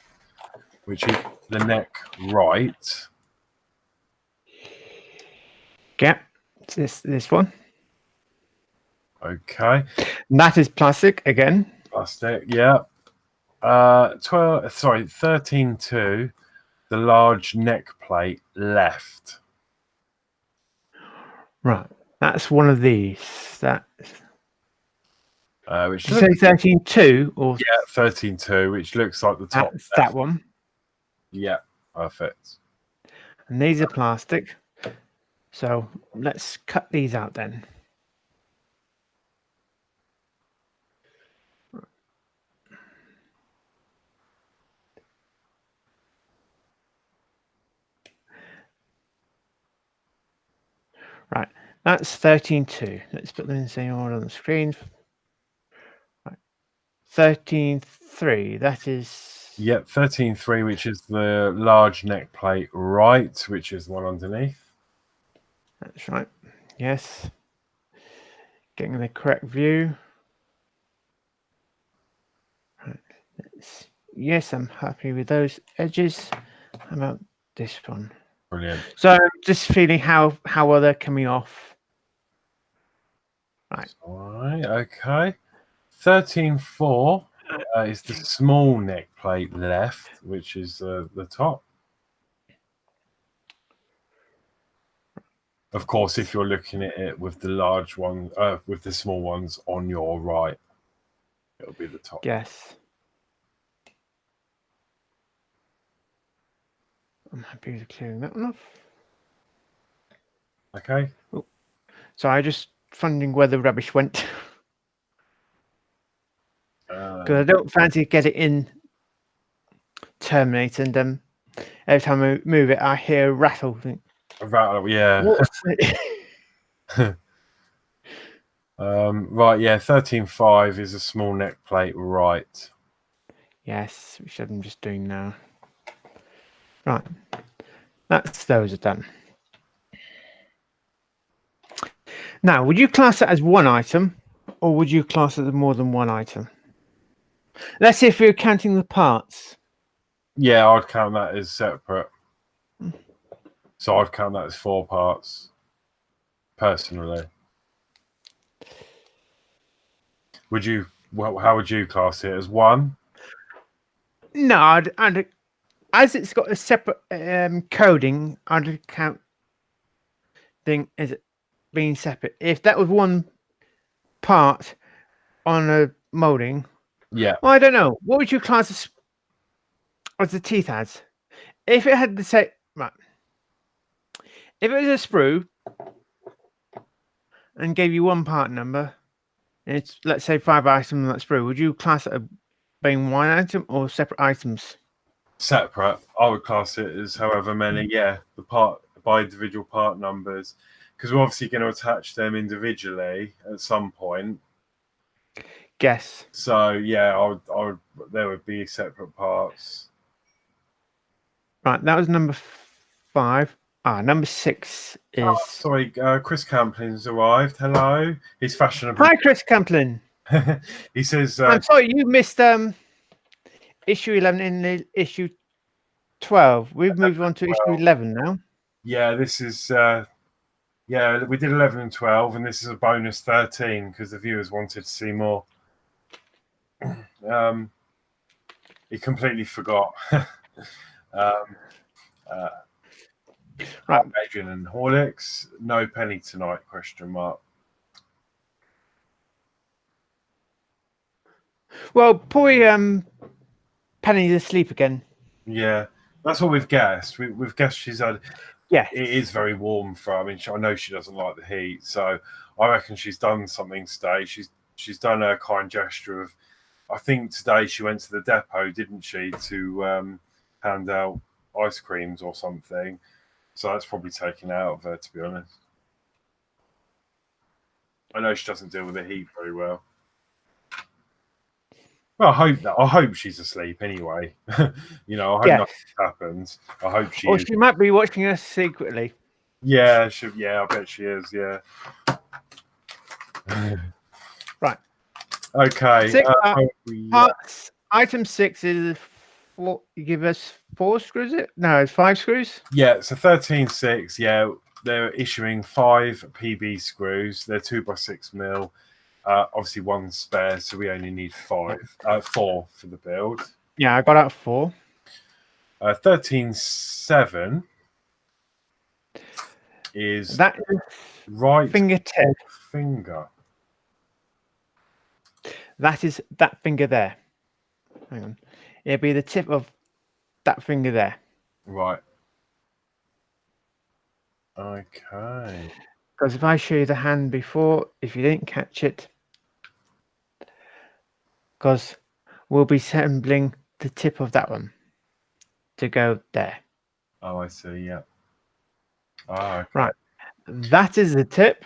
which is the neck right. Yeah, this one. Okay. And that is plastic again. Plastic, yeah. 13.2, the large neck plate left. Right, that's one of these. That Which did you say 13.2 or 13.2, which looks like the top. that's that one. Yeah, perfect. And these are plastic. So let's cut these out then. Right, that's 13.2. Let's put them in the same order on the screen. Right. 13.3, that is... Yep, 13.3, which is the large neck plate right, which is the one underneath. That's right. Yes. Getting the correct view. Right. Yes, I'm happy with those edges. How about this one? Brilliant. So just feeling how well they're coming off. Right. All right, okay. 13.4 is the small neck plate left, which is the top. Of course, if you're looking at it with the large one, with the small ones on your right, it'll be the top. Yes. I'm happy with clearing that one off. Okay. Oh. So I just finding where the rubbish went. Because I don't fancy get it in Terminator, and every time I move it, I hear a rattle. A rattle, yeah. Right, yeah. 13.5 is a small neck plate right. Yes, which I'm just doing now. Right, those are done. Now, would you class it as one item, or would you class it as more than one item? Let's see if we're counting the parts. Yeah, I'd count that as separate. So I'd count that as 4 parts, personally. Would you? Well, how would you class it? As one? No, I'd as it's got a separate coding, I'd count thing as it being separate. If that was one part on a molding, Yeah. well, I don't know. What would you class as the teeth has? If it had the same, right? If it was a sprue and gave you one part number, and it's let's say 5 items on that sprue, would you class it as being one item or separate items? Separate. I would class it as however many. Yeah, the part by individual part numbers, because we're obviously going to attach them individually at some point. Guess. So yeah, I would. There would be separate parts. Right, that was number 5. Number 6 is. Oh, sorry, Chris Camplin's arrived. Hello, he's fashionable. Hi, Chris Camplin. He says. I'm sorry, you missed issue 11 in the issue 12. We've moved on to issue 11 now. Yeah, this is Yeah, we did 11 and 12, and this is a bonus 13 because the viewers wanted to see more. He completely forgot. Right. Adrian and Horlicks, no penny tonight? Question mark. Well, probably Penny's asleep again. Yeah, that's what we've guessed. We've guessed she's had. Yes. It is very warm for her. I mean, I know she doesn't like the heat, so I reckon she's done something today. She's done a kind gesture of. I think today she went to the depot, didn't she, to hand out ice creams or something. So that's probably taken out of her, to be honest. I know she doesn't deal with the heat very well. Well, I hope she's asleep anyway. You know, I hope Yes. nothing happens. I hope she Or is. she might be watching us secretly. Yeah, I bet she is. Yeah. Right. Okay. Six, yeah. parts. Item 6 is four. You give us 4 screws. No, it's 5 screws. Yeah. So 13.6. Yeah, they're issuing 5 PB screws. They're 2x6 mil. Obviously, one spare, so we only need 4 for the build. Yeah, I got out 4. 13.7 is That is right fingertip. finger. That is that finger there. Hang on. It'll be the tip of that finger there. Right. Okay. Because if I show you the hand before, if you didn't catch it, because we'll be assembling the tip of that one to go there. Oh, I see. Yeah. Ah, okay. Right. That is the tip.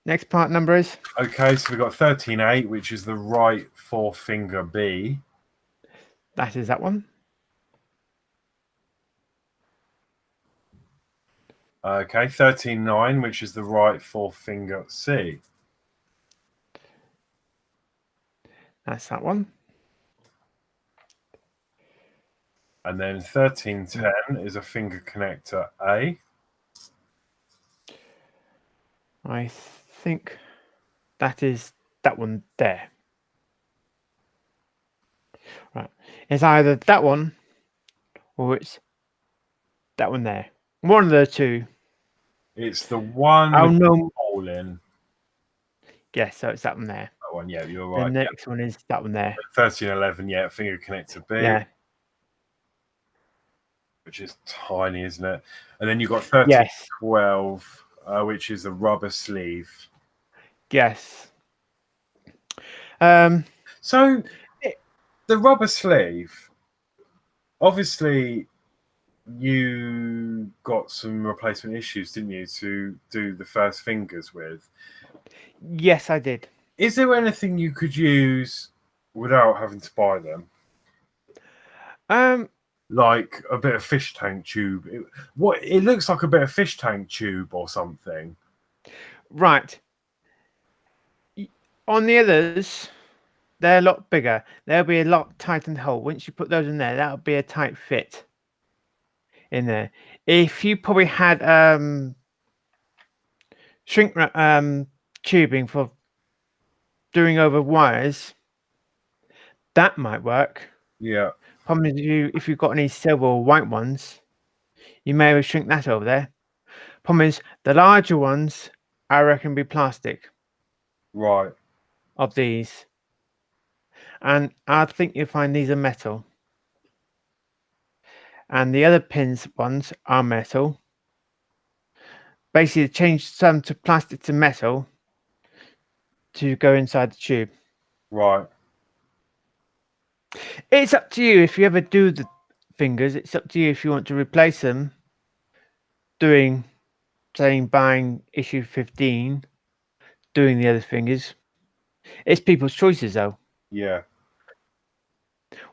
Next part number is? Okay, so we've got 13.8, which is the right forefinger B. That is that one. Okay, 13.9, which is the right forefinger C. That's that one. And then 13.10 is a finger connector A. I think that is that one there. Right. It's either that one or it's that one there. One of the two. It's the one Oh with no. the hole in. Yes, so it's that one there. That one, yeah, you're The right. next one is that one there. 13.11, yeah, finger connector B. Yeah. Which is tiny, isn't it? And then you've got 13.12, Yes. which is a rubber sleeve. Yes. So the rubber sleeve, obviously, you got some replacement issues, didn't you, to do the first fingers with? Yes, I did. Is there anything you could use without having to buy them? Like a bit of fish tank tube. It looks like a bit of fish tank tube or something. Right. On the others, they're a lot bigger. There'll be a lot tightened hole. Once you put those in there, that'll be a tight fit in there. If you probably had shrink wrap tubing for doing over wires, that might work. Yeah. Problem is, if you've got any silver or white ones, you may have shrink that over there. Problem is, the larger ones, I reckon, be plastic. Right. Of these, and I think you'll find these are metal, and the other pins ones are metal. Basically, change some to plastic to metal to go inside the tube. Right. It's up to you if you ever do the fingers. It's up to you if you want to replace them. Buying issue 15, doing the other fingers. It's people's choices, though. Yeah.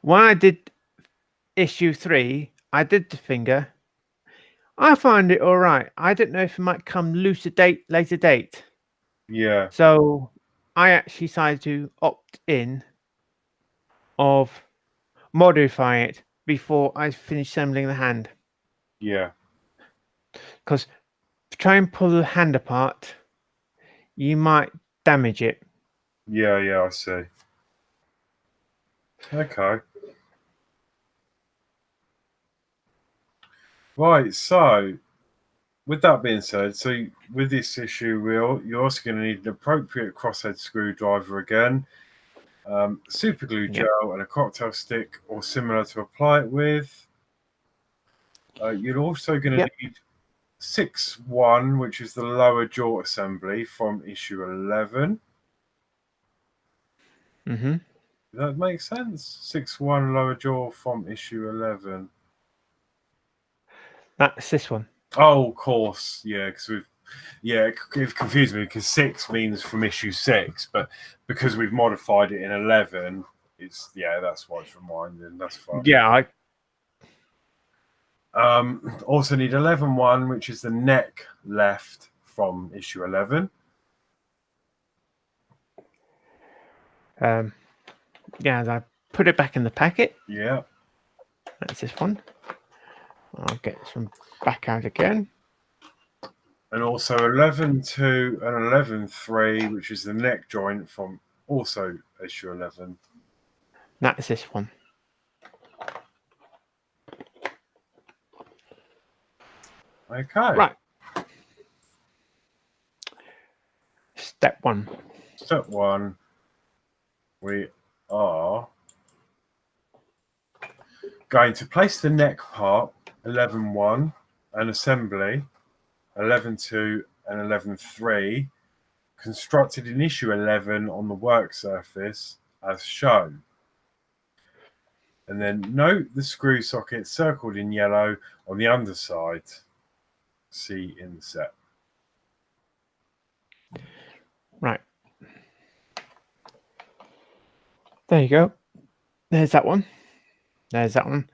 When I did issue 3, I did the finger. I find it all right. I don't know if it might come later date. Yeah. So I actually decided to opt in of modifying it before I finish assembling the hand. Yeah. Because try and pull the hand apart, you might damage it. Yeah, yeah, I see. Okay. Right, so with that being said, so with this issue, you're also going to need an appropriate crosshead screwdriver again, super glue Yep. gel, and a cocktail stick or similar to apply it with. You're also going to Yep. need 6-1, which is the lower jaw assembly from issue 11. Mm-hmm. Does that make sense? 6-1 lower jaw from issue 11. That's this one. Oh, of course, yeah, because it confused me because 6 means from issue 6, but because we've modified it in 11, that's why it's reminding. That's fine. Yeah, Also need 11-1, which is the neck left from issue 11. Yeah, I put it back in the packet. Yeah. That's this one. I'll get this one back out again. And also 11-2 and 11-3, which is the neck joint from also issue 11. That's this one. Okay. Right. Step 1. Step 1, we are going to place the neck part 11-1 and assembly 11-2 and 11-3 constructed in issue 11 on the work surface as shown. And then note the screw socket circled in yellow on the underside. See in the set. Right. There you go. There's that one. There's that one.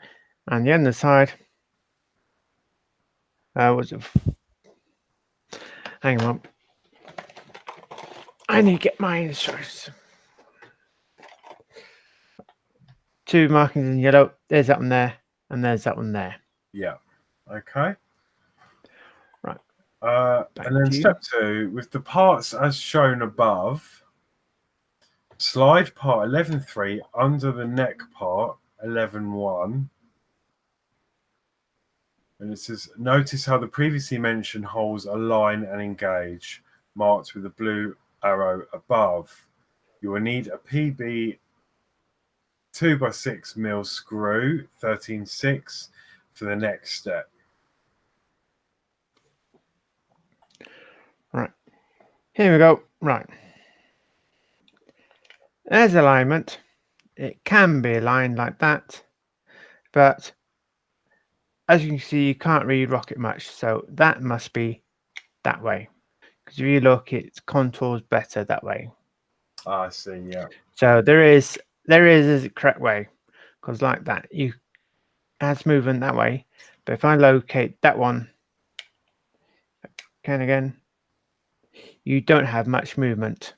And the underside. Was it? Hang on. I need to get my instructions. 2 markings in yellow. There's that one there. And there's that one there. Yeah. Okay. Right. And then step 2, with the parts as shown above, slide part 11-3 under the neck part 11-1. And it says, notice how the previously mentioned holes align and engage, marked with a blue arrow above. You will need a PB 2x6mm screw, 13/6, for the next step. Right. Here we go. Right. There's alignment. It can be aligned like that. But as you can see, you can't really rock it much. So that must be that way. Because if you look, it contours better that way. I see, yeah. So there is a correct way. Because like that, you has movement that way. But if I locate that one, again, you don't have much movement.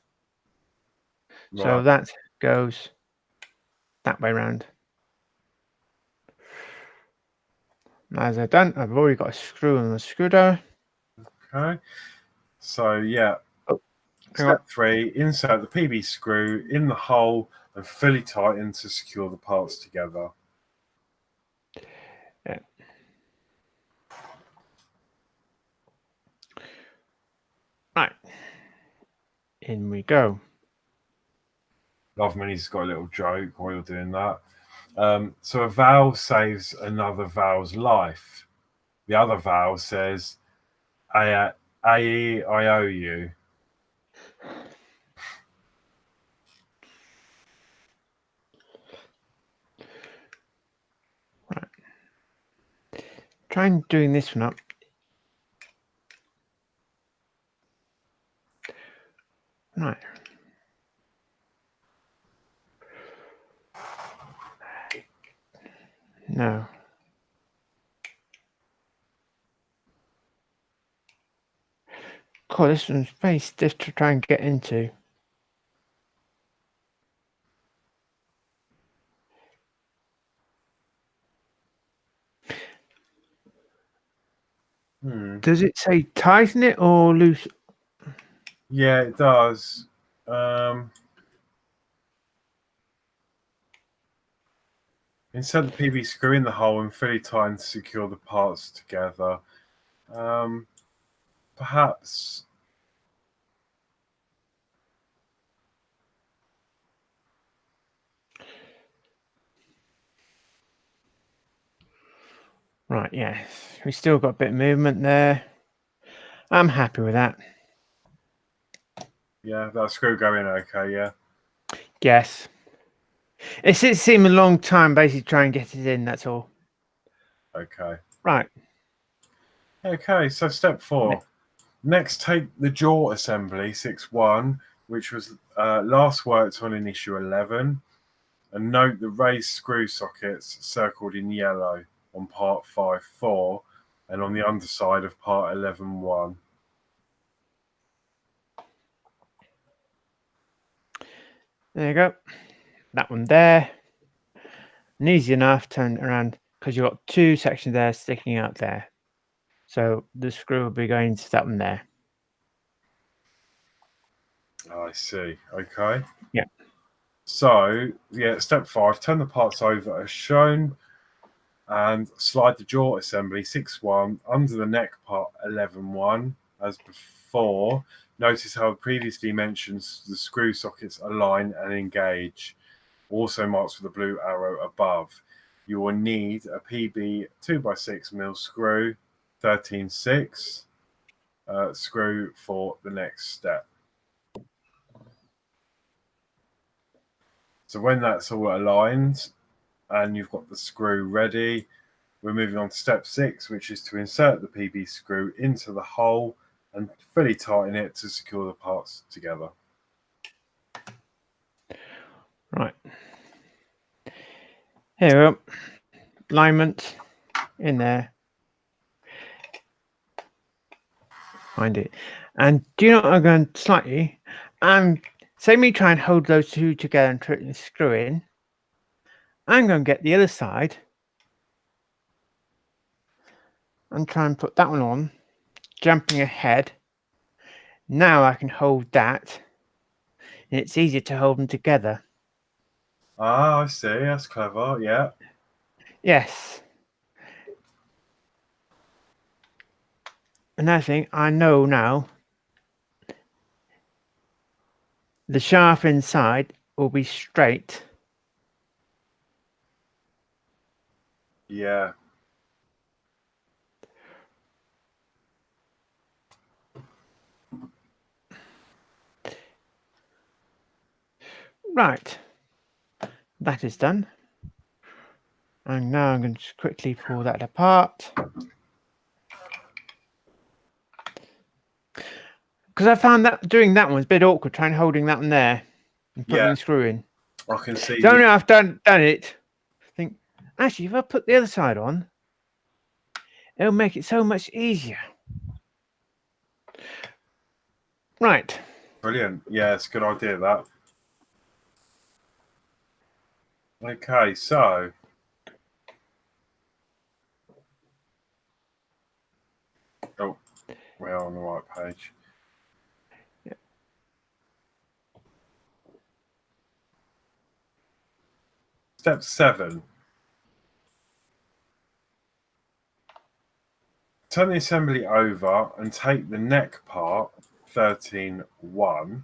Right. So that goes that way around. As I've done, I've already got a screw on the screwdriver. Okay. So, yeah. Step 3, insert the PB screw in the hole and fully tighten to secure the parts together. Yeah. Right. In we go. Love Minnie's got a little joke while you're doing that. So a vowel saves another vowel's life. The other vowel says, I-E-I-O-U. Right. Try doing this one up. Right. No. God, this one's very stiff to try and get into. Does it say tighten it or loose? Yeah, it does. Insert the PV screw in the hole and fully tighten to secure the parts together. Perhaps. Right, yes. We still got a bit of movement there. I'm happy with that. Yeah, that screw go in okay, yeah. Yes. It seemed a long time basically trying to get it in, that's all. Okay. Right. Okay, so step 4. Next, take the jaw assembly 6.1, which was last worked on in issue 11, and note the raised screw sockets circled in yellow on part 5.4 and on the underside of part 11.1. There you go. That one there. And easy enough, turn it around because you've got 2 sections there sticking out there. So the screw will be going to that one there. I see. Okay. Yeah. So, yeah, step 5, turn the parts over as shown and slide the jaw assembly 6.1 under the neck part 11.1 as before. Notice how previously mentioned the screw sockets align and engage, also marked with a blue arrow above. You will need a PB 2x6mm screw, 13.6 screw for the next step. So when that's all aligned and you've got the screw ready, we're moving on to step 6, which is to insert the PB screw into the hole and fully tighten it to secure the parts together. Right. Here we go. Alignment in there. Find it. And do you know what I'm going slightly? Say me try and hold those 2 together and try to screw in. I'm going to get the other side and try and put that one on, jumping ahead. Now I can hold that, and it's easier to hold them together. Ah, I see. That's clever. Yeah. Yes. Another thing, I know now the shaft inside will be straight. Yeah. Right. That is done. And now I'm going to just quickly pull that apart. Because I found that doing that one was a bit awkward, trying holding that one there and putting the screw in. I can see. So now I've done it, I think, actually, if I put the other side on, it'll make it so much easier. Right. Brilliant. Yeah, it's a good idea, that. Okay, so we're on the right page. Yeah. Step 7. Turn the assembly over and take the neck part 13.1.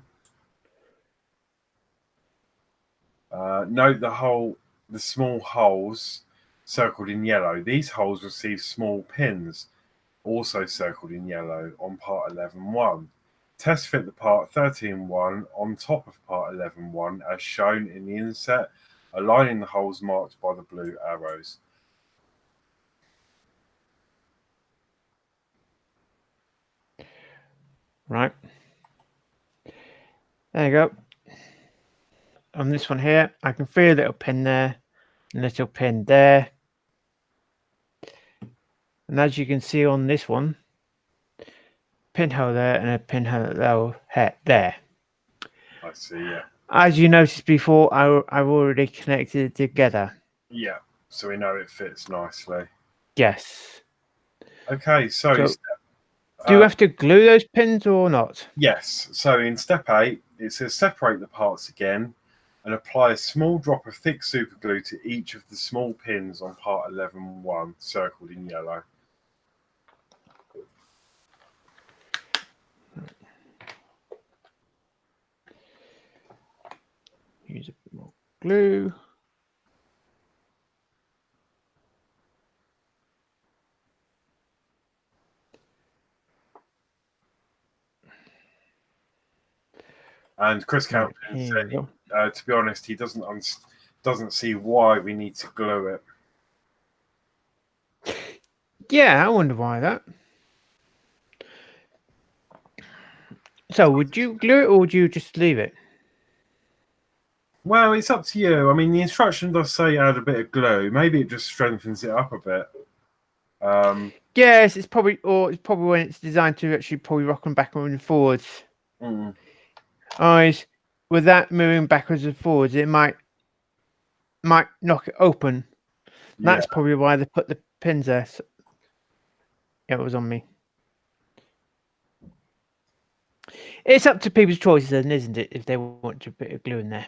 Note the small holes circled in yellow. These holes receive small pins, also circled in yellow, on part 11.1. Test fit the part 13.1 on top of part 11.1 as shown in the inset, aligning the holes marked by the blue arrows. Right. There you go. On this one here, I can feel a little pin there, a little pin there. And as you can see on this one, pinhole there and a pinhole there. I see, yeah. As you noticed before, I've already connected it together. Yeah, so we know it fits nicely. Yes. Okay, so step Do you have to glue those pins or not? Yes. So in step 8, it says separate the parts again and apply a small drop of thick super glue to each of the small pins on part 11.1, circled in yellow. Use a bit more glue. And Chris Right, Campbell here said, we go. to be honest, he doesn't see why we need to glue it. Yeah, I wonder why that. So, would you glue it or would you just leave it? Well, it's up to you. I mean, the instruction does say add a bit of glue. Maybe it just strengthens it up a bit. Yes, it's probably when it's designed to actually probably rock and backwards and forwards. Mm, Eyes with that moving backwards and forwards, it might knock it open. yeah, That's probably why they put the pins there. So, yeah, it was on me. It's up to people's choices, then, isn't it? If they want to put a glue in there.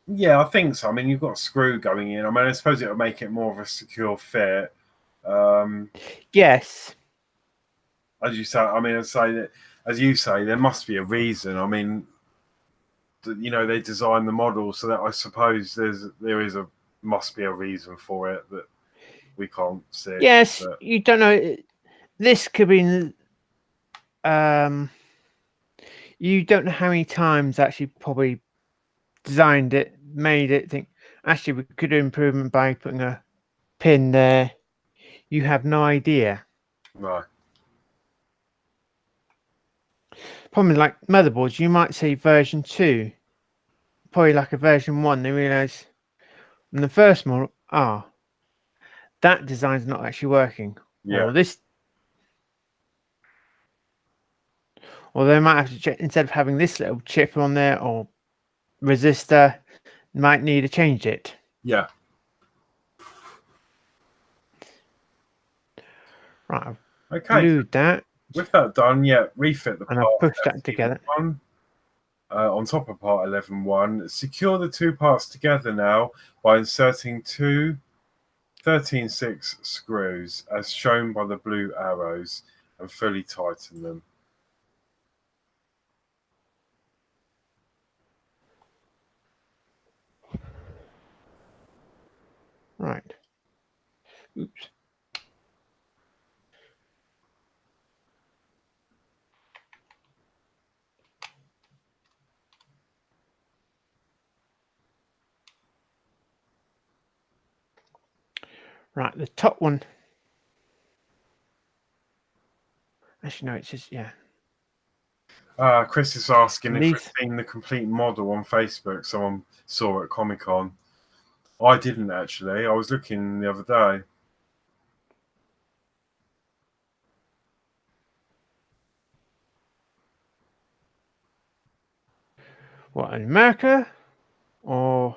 yeah, I think so. I mean, you've got a screw going in. I mean, I suppose it would make it more of a secure fit. Yes. As you say, I mean, as you say, there must be a reason. I mean, they designed the model so that I suppose must be a reason for it that we can't see. Yes, But you don't know. This could be. You don't know how many times actually probably designed it, made it. Think actually we could do improvement by putting a pin there. You have no idea. right, Probably like motherboards, you might say version 2, probably like a version 1. They realize in the first model, that design's not actually working, yeah, or they might have to check instead of having this little chip on there or resistor, might need to change it. yeah. Right, I've Okay, glued that with that done, yeah, refit the and I've part pushed that together. on top of part 11.1. Secure the two parts together now by inserting two 13/6 screws as shown by the blue arrows and fully tighten them. Right. Oops. Right, the top one. Actually, no, it's just, yeah. Chris is asking if we've These. seen the complete model on Facebook. Someone saw at Comic Con. I didn't actually. I was looking the other day. What, in America? Or.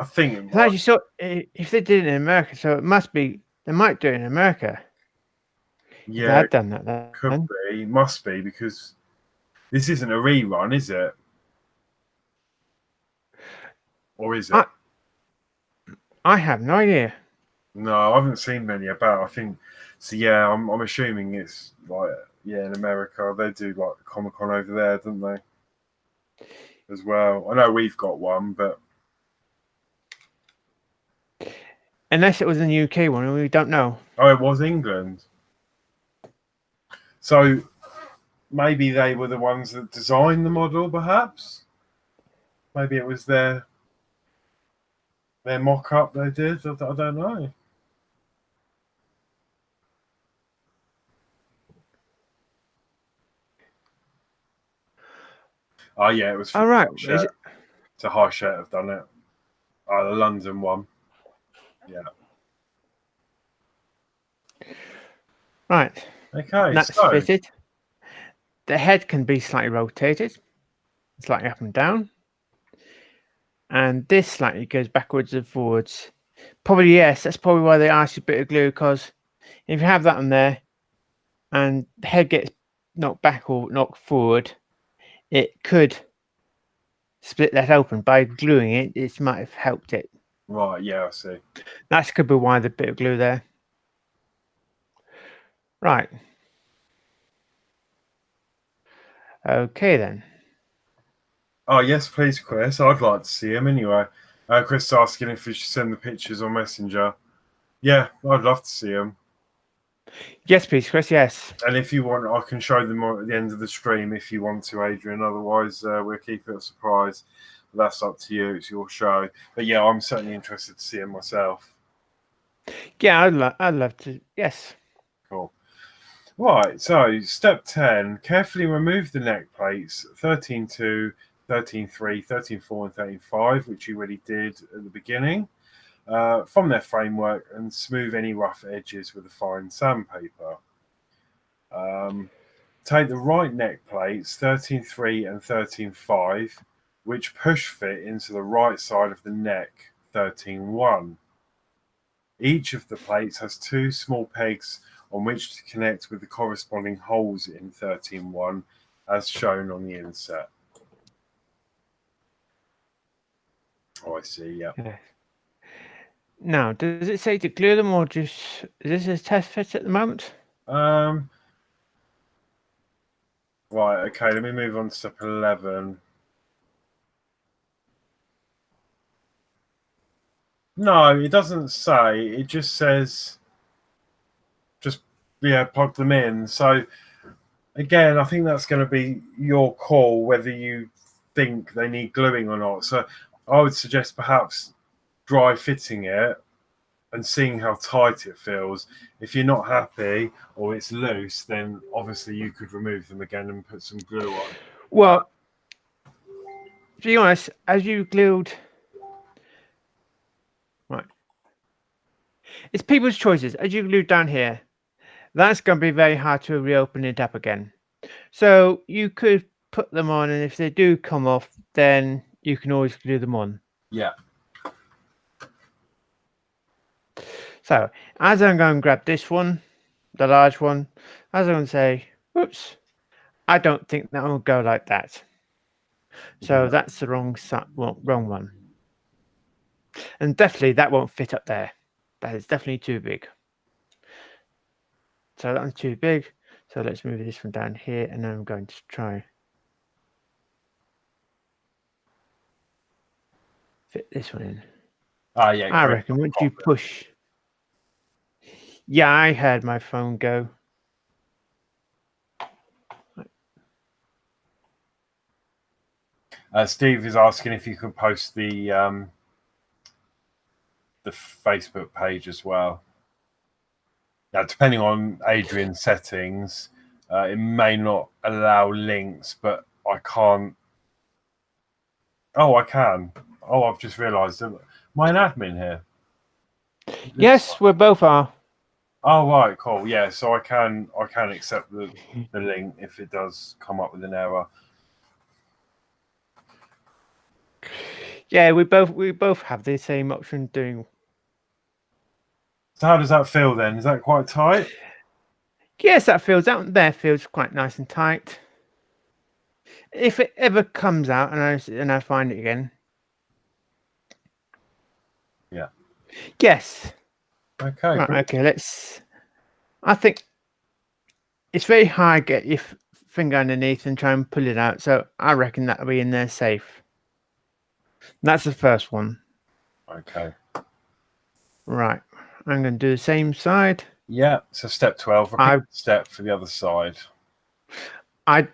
I think it Actually, might. so if they did it in America, so it must be, they might do it in America. If they Yeah, had done that could then. be. Must be because this isn't a rerun, is it? Or is it? I have no idea. No, I haven't seen many about. I think so. Yeah, I'm assuming it's like in America they do like Comic Con over there, don't they? As well. I know we've got one, but Unless it was in the UK one, and we don't know. it was England. So maybe they were the ones that designed the model, perhaps. Maybe it was their mock-up they did. I don't know. Oh yeah, it was All from right. Is Hachette. it? So Hachette have done it. The London one. Yeah. Right. Okay, That's so fitted. The head can be slightly rotated, slightly up and down. And this slightly goes backwards and forwards. Probably, yes, that's probably why they asked you a bit of glue, because if you have that on there, and the head gets knocked back or knocked forward, it could split that open. By gluing it, it might have helped it. Right, yeah, I see. That could be why the bit of glue there. Right. Okay then. Oh, yes, please, Chris. I'd like to see him anyway. Chris asking if we should send the pictures on Messenger. Yeah, I'd love to see him. Yes, please, Chris. Yes. And if you want, I can show them at the end of the stream if you want to, Adrian. Otherwise, we'll keep it a surprise. But that's up to you. It's your show. But yeah, I'm certainly interested to see him myself. Yeah, I'd love to. Yes. Cool. Right, so step 10, carefully remove the neck plates 13.2, 13.3, 13.4 and 13.5, which you already did at the beginning, from their framework and smooth any rough edges with a fine sandpaper. Take the right neck plates 13.3 and 13.5, which push fit into the right side of the neck 13.1. Each of the plates has two small pegs on which to connect with the corresponding holes in 13.1 as shown on the inset. Oh, I see, yeah. Now, does it say to glue them or just, is this a test fit at the moment? Right, okay, let me move on to step 11. No, it doesn't say, it just says, plug them in. So again, I think that's going to be your call whether you think they need gluing or not. So I would suggest perhaps dry fitting it and seeing how tight it feels. If you're not happy or it's loose, then obviously you could remove them again and put some glue on. Well, to be honest, as you glued, right, it's people's choices. As you glued down here, that's going to be very hard to reopen it up again. So you could put them on, and if they do come off, then you can always glue them on. Yeah. So as I'm going to grab this one, the large one, as I'm going to say, oops, I don't think that will go like that. So that's the wrong one. And definitely that won't fit up there. That is definitely too big. So that one's too big. So let's move this one down here, and then I'm going to try fit this one in. Ah, yeah. I reckon once you push. Yeah, I heard my phone go. Steve is asking if you could post the Facebook page as well. Now, depending on Adrian's settings, it may not allow links, but I can't. Oh, I can. Oh, I've just realised. Am I an admin here? Yes, we both are. Oh, right, cool. Yeah, so I can accept the link if it does come up with an error. Yeah, we both have the same option doing. So how does that feel then? Is that quite tight? Yes, that feels out there feels quite nice and tight. If it ever comes out and I find it again. Yeah. Yes. Okay. Right, okay, I think it's very hard to get your finger underneath and try and pull it out. So I reckon that'll be in there safe. That's the first one. Okay. Right. I'm going to do the same side. Yeah. So step 12. Repeat step for the other side. I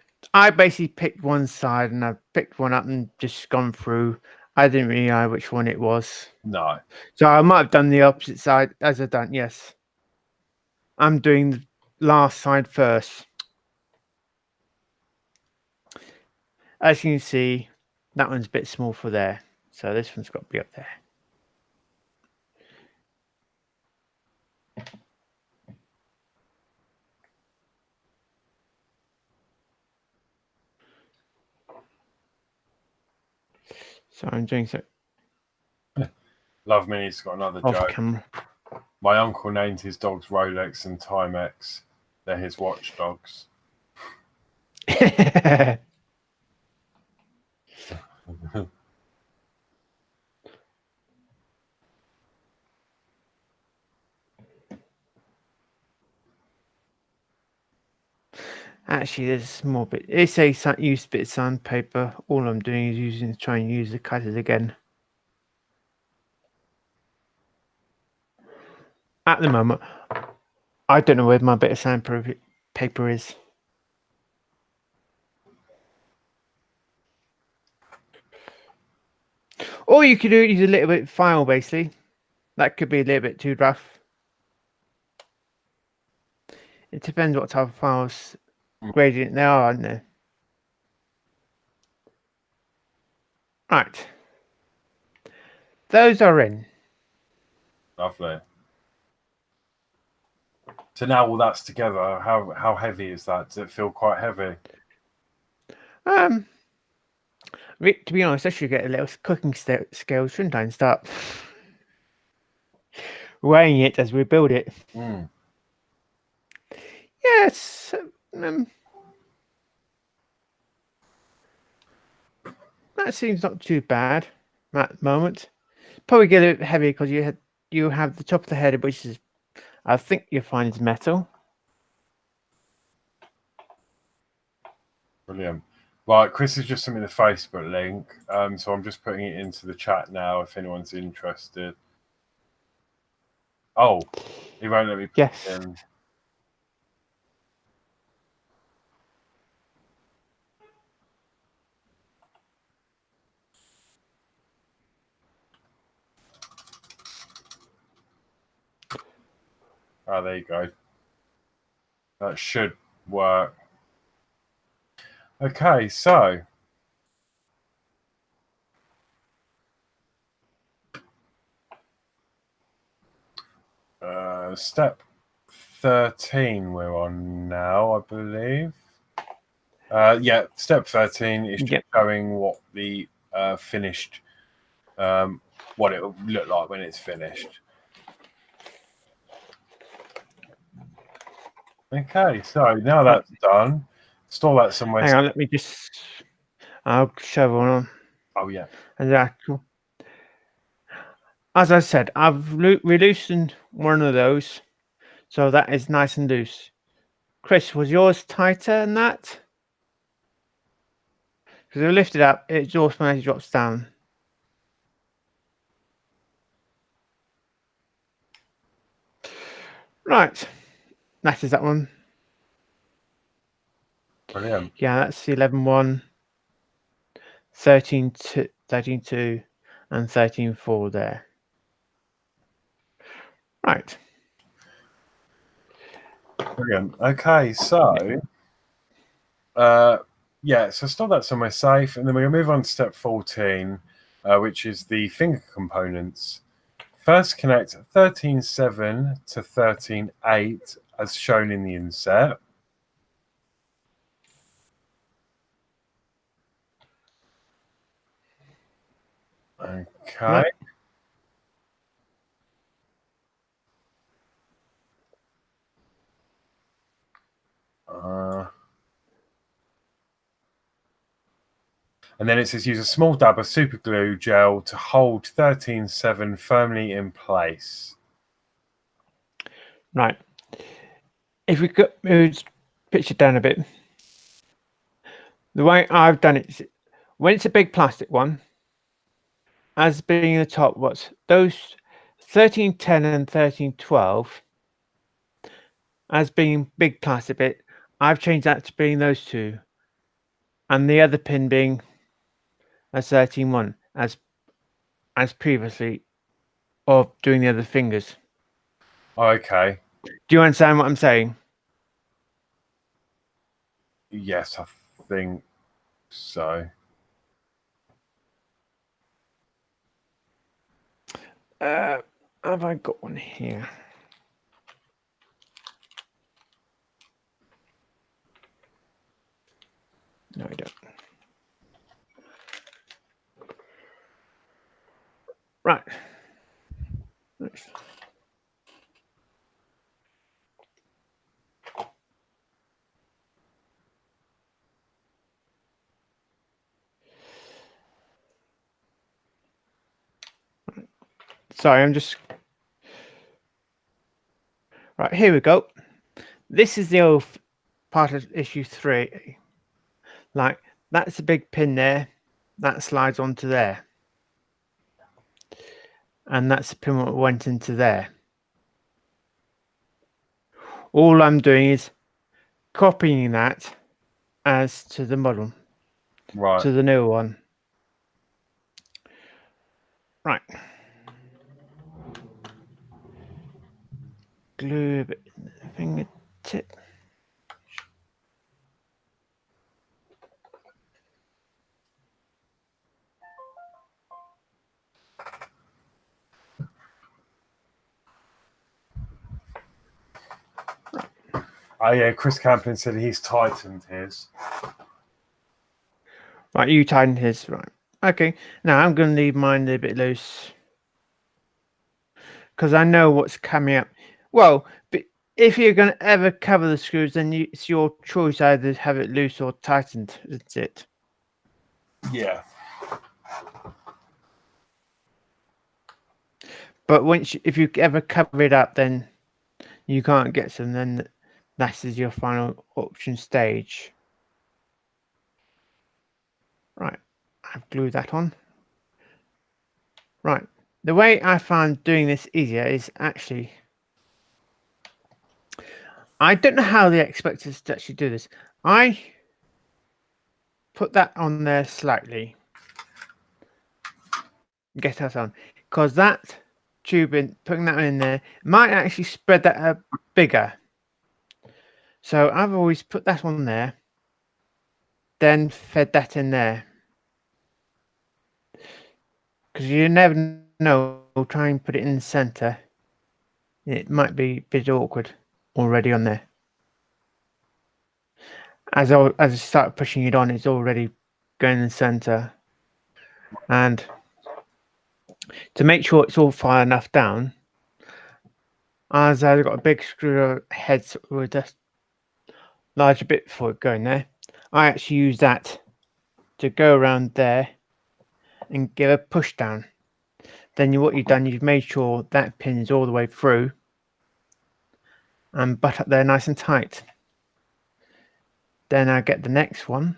basically picked one side and I picked one up and just gone through. I didn't really know which one it was. No. So I might have done the opposite side as I've done. Yes. I'm doing the last side first. As you can see, that one's a bit small for there. So this one's got to be up there. So I'm doing so. Love Mini's got another Off joke. camera. My uncle named his dogs Rolex and Timex. They're his watchdogs. Actually, there's a small bit. It's a used bit of sandpaper. All I'm doing is trying to use the cutters again. At the moment, I don't know where my bit of sandpaper is. Or you could use a little bit of file, basically. That could be a little bit too rough. It depends what type of files gradient they are, aren't they? Right. Those are in. Lovely. So now all that's together, how heavy is that? Does it feel quite heavy? To be honest, I should get a little cooking scale, shouldn't I, and start weighing it as we build it. Mm. Yes. That seems not too bad at the moment. Probably get a bit heavy because you have the top of the head, which is, I think you find is metal. Brilliant. Right, Chris has just sent me the Facebook link, so I'm just putting it into the chat now if anyone's interested. Oh, he won't let me put Yes. it in. Oh, there you go. That should work. Okay, so step 13 we're on now, I believe. Yeah, step 13 is just showing what the finished, what it will look like when it's finished. Okay, so now that's done, store that somewhere. Hang on, let me just. I'll shovel on. Oh yeah. And actual. As I said, I've reloosened one of those, so that is nice and loose. Chris, was yours tighter than that? Because I lift it up, it automatically drops down. Right, that is that one. Brilliant. Yeah, that's the 11.1, 13.2, 13.2, and 13.4 there. Right. Brilliant. Okay, so yeah, so store that somewhere safe, and then we're gonna move on to step 14, which is the finger components. First, connect 13.7 to 13.8 as shown in the inset. Okay. Right. And then it says use a small dab of super glue gel to hold 13.7 firmly in place. Right. If we could move picture down a bit, the way I've done it is when it's a big plastic one, as being the top, what's those 13.10 and 13.12 as being big plastic bit, I've changed that to being those two, and the other pin being a 13.1 as previously of doing the other fingers. Okay. Do you understand what I'm saying? Yes, I think so. Have I got one here? No, I don't. Right. Nice. Sorry, I'm just right. Here we go. This is the old part of issue 3. Like that's a big pin there. That slides onto there. And that's the pin that went into there. All I'm doing is copying that as to the model, Right. to the new one. Right. Glue a bit in the fingertip. Oh yeah, Chris Camplin said he's tightened his. Right, you tighten his. Right. Okay. Now I'm going to leave mine a bit loose because I know what's coming up. Well, but if you're going to ever cover the screws, then it's your choice either to have it loose or tightened, isn't it? Yeah. But if you ever cover it up, then you can't get some. Then that is your final option stage. Right, I've glued that on. Right, the way I found doing this easier is actually, I don't know how they expect us to actually do this. I put that on there slightly. Get that on, because that tubing, putting that in there, might actually spread that up bigger. So I've always put that on there, then fed that in there. Because you never know, try and put it in the center. It might be a bit awkward already on there. As I start pushing it on, it's already going in the center. And to make sure it's all far enough down, as I've got a big screw head with a larger bit for it going there, I actually use that to go around there and give a push down. Then what you've done, you've made sure that pin is all the way through and butt up there nice and tight. Then I get the next one.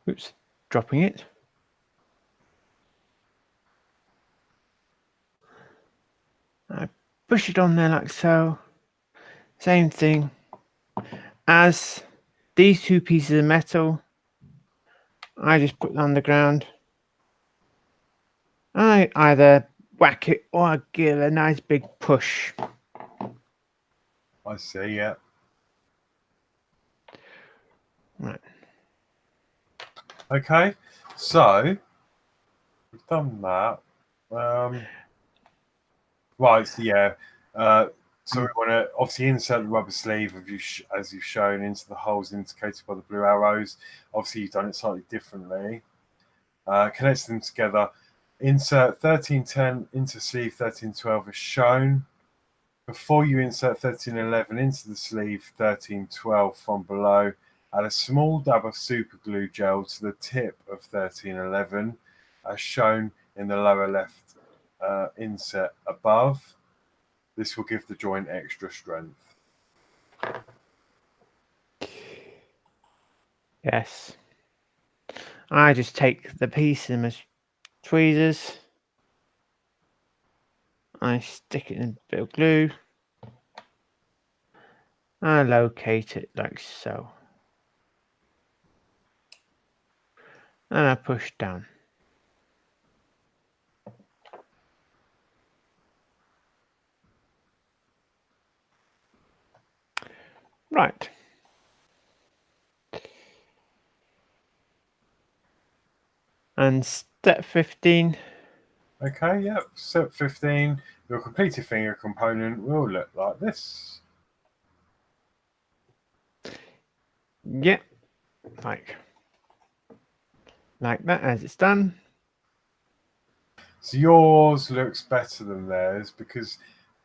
Oops, dropping it. I push it on there like so. Same thing as these two pieces of metal. I just put them on the ground. I either whack it or I give a nice big push. I see, yeah. Right. Okay, so we've done that. Right, so yeah. So we want to obviously insert the rubber sleeve as you've shown into the holes indicated by the blue arrows. Obviously, you've done it slightly differently. Connect them together. Insert 1310 into sleeve 1312 as shown. Before you insert 1311 into the sleeve 1312 from below, add a small dab of super glue gel to the tip of 1311 as shown in the lower left insert above. This will give the joint extra strength. Yes. I just take the piece in my tweezers. I stick it in a bit of glue. I locate it like so. And I push down. Right. And step 15. Okay, yep. Step 15, your completed finger component will look like this. Yep. Like that as it's done. So yours looks better than theirs because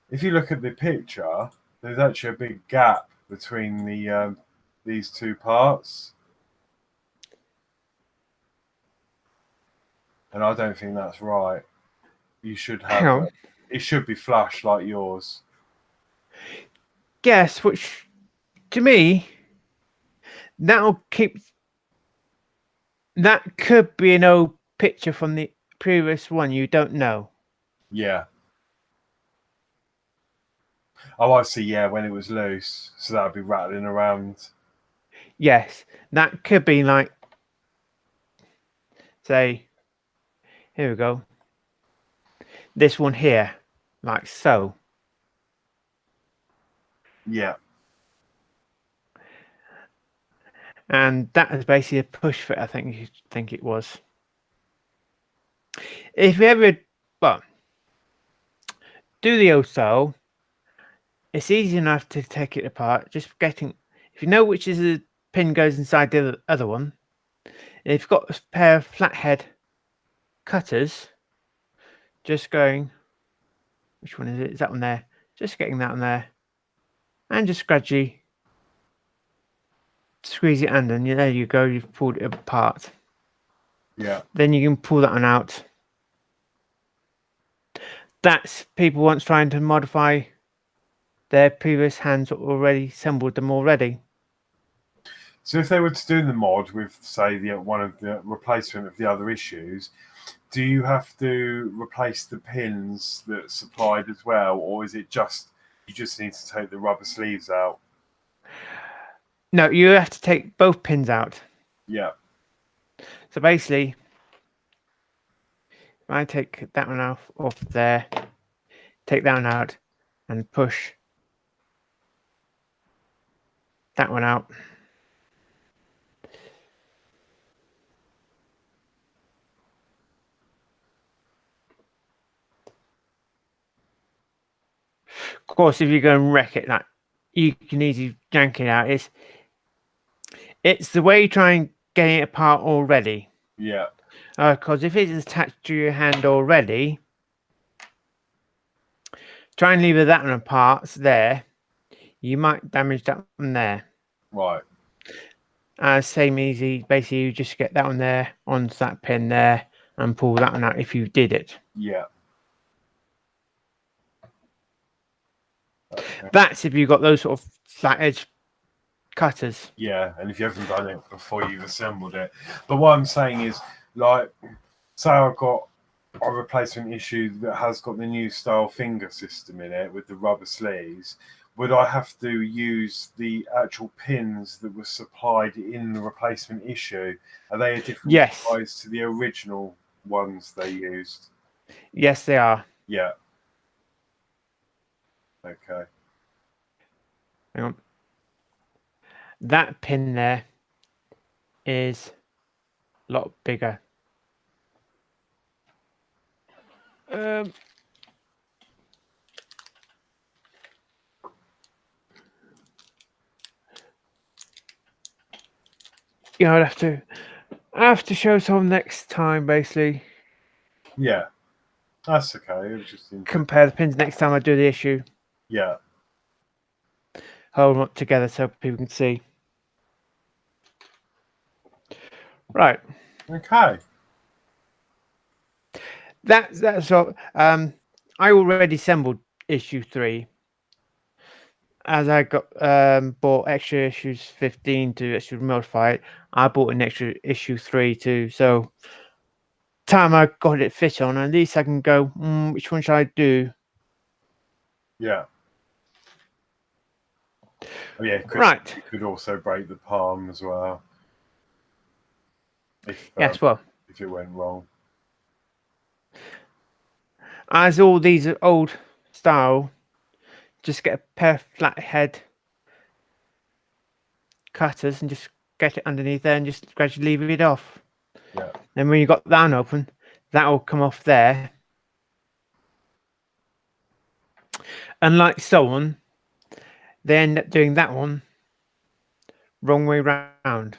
if you look at the picture, there's actually a big gap between these two parts. And I don't think that's right. You should Hang have. on. It should be flush like yours. Yes, which to me, that'll keep. That could be an old picture from the previous one. You don't know. Yeah. Oh, I see. Yeah, when it was loose, so that'd be rattling around. Yes, that could be like, say, here we go. This one here, like so. Yeah. And that is basically a push fit, I think it was. If you ever, well, do the old style, it's easy enough to take it apart. Just getting, if you know which is the pin goes inside the other one, if you've got a pair of flathead cutters, just going, which one is it? Is that one there? Just getting that one there, and just gradually squeeze it under, and there you go. You've pulled it apart. Yeah. Then you can pull that one out. That's people once trying to modify their previous hands already assembled them already. So if they were to do the mod with, say, the one of the replacement of the other issues, do you have to replace the pins that supplied as well, or is it just you just need to take the rubber sleeves out? No, you have to take both pins out. Yeah. So basically, if I take that one off there, take that one out, and push that one out. Of course, if you go and wreck it, that you can easily jank it out. It's the way you try and get it apart already. Yeah. Because if it's attached to your hand already, try and leave that one apart there. You might damage that one there. Right. Same easy. Basically, you just get that one there onto that pin there and pull that one out if you did it. Yeah. Okay. That's if you've got those sort of flat edge cutters. Yeah, and if you haven't done it before you've assembled it. But what I'm saying is, like, say I've got a replacement issue that has got the new style finger system in it with the rubber sleeves, would I have to use the actual pins that were supplied in the replacement issue? Are they a different Yes. size to the original ones they used? Yes, they are. Yeah. Okay. Hang on. That pin there is a lot bigger. Yeah, I have to show some next time, basically. Yeah. That's okay. It was just Compare the pins next time I do the issue. Yeah. Hold them up together so people can see. Right. Okay. That's all. I already assembled issue 3. As I got bought extra issues 15 to extra modify it, I bought an extra issue 3 too. So time I got it fit on, at least I can go, which one should I do? Yeah. Oh, yeah, Right. You could also break the palm as well. If it went wrong. As all these are old style, just get a pair of flathead cutters and just get it underneath there and just gradually leave it off. Yeah. Then when you got that open, that will come off there. And like so on, they end up doing that one wrong way round.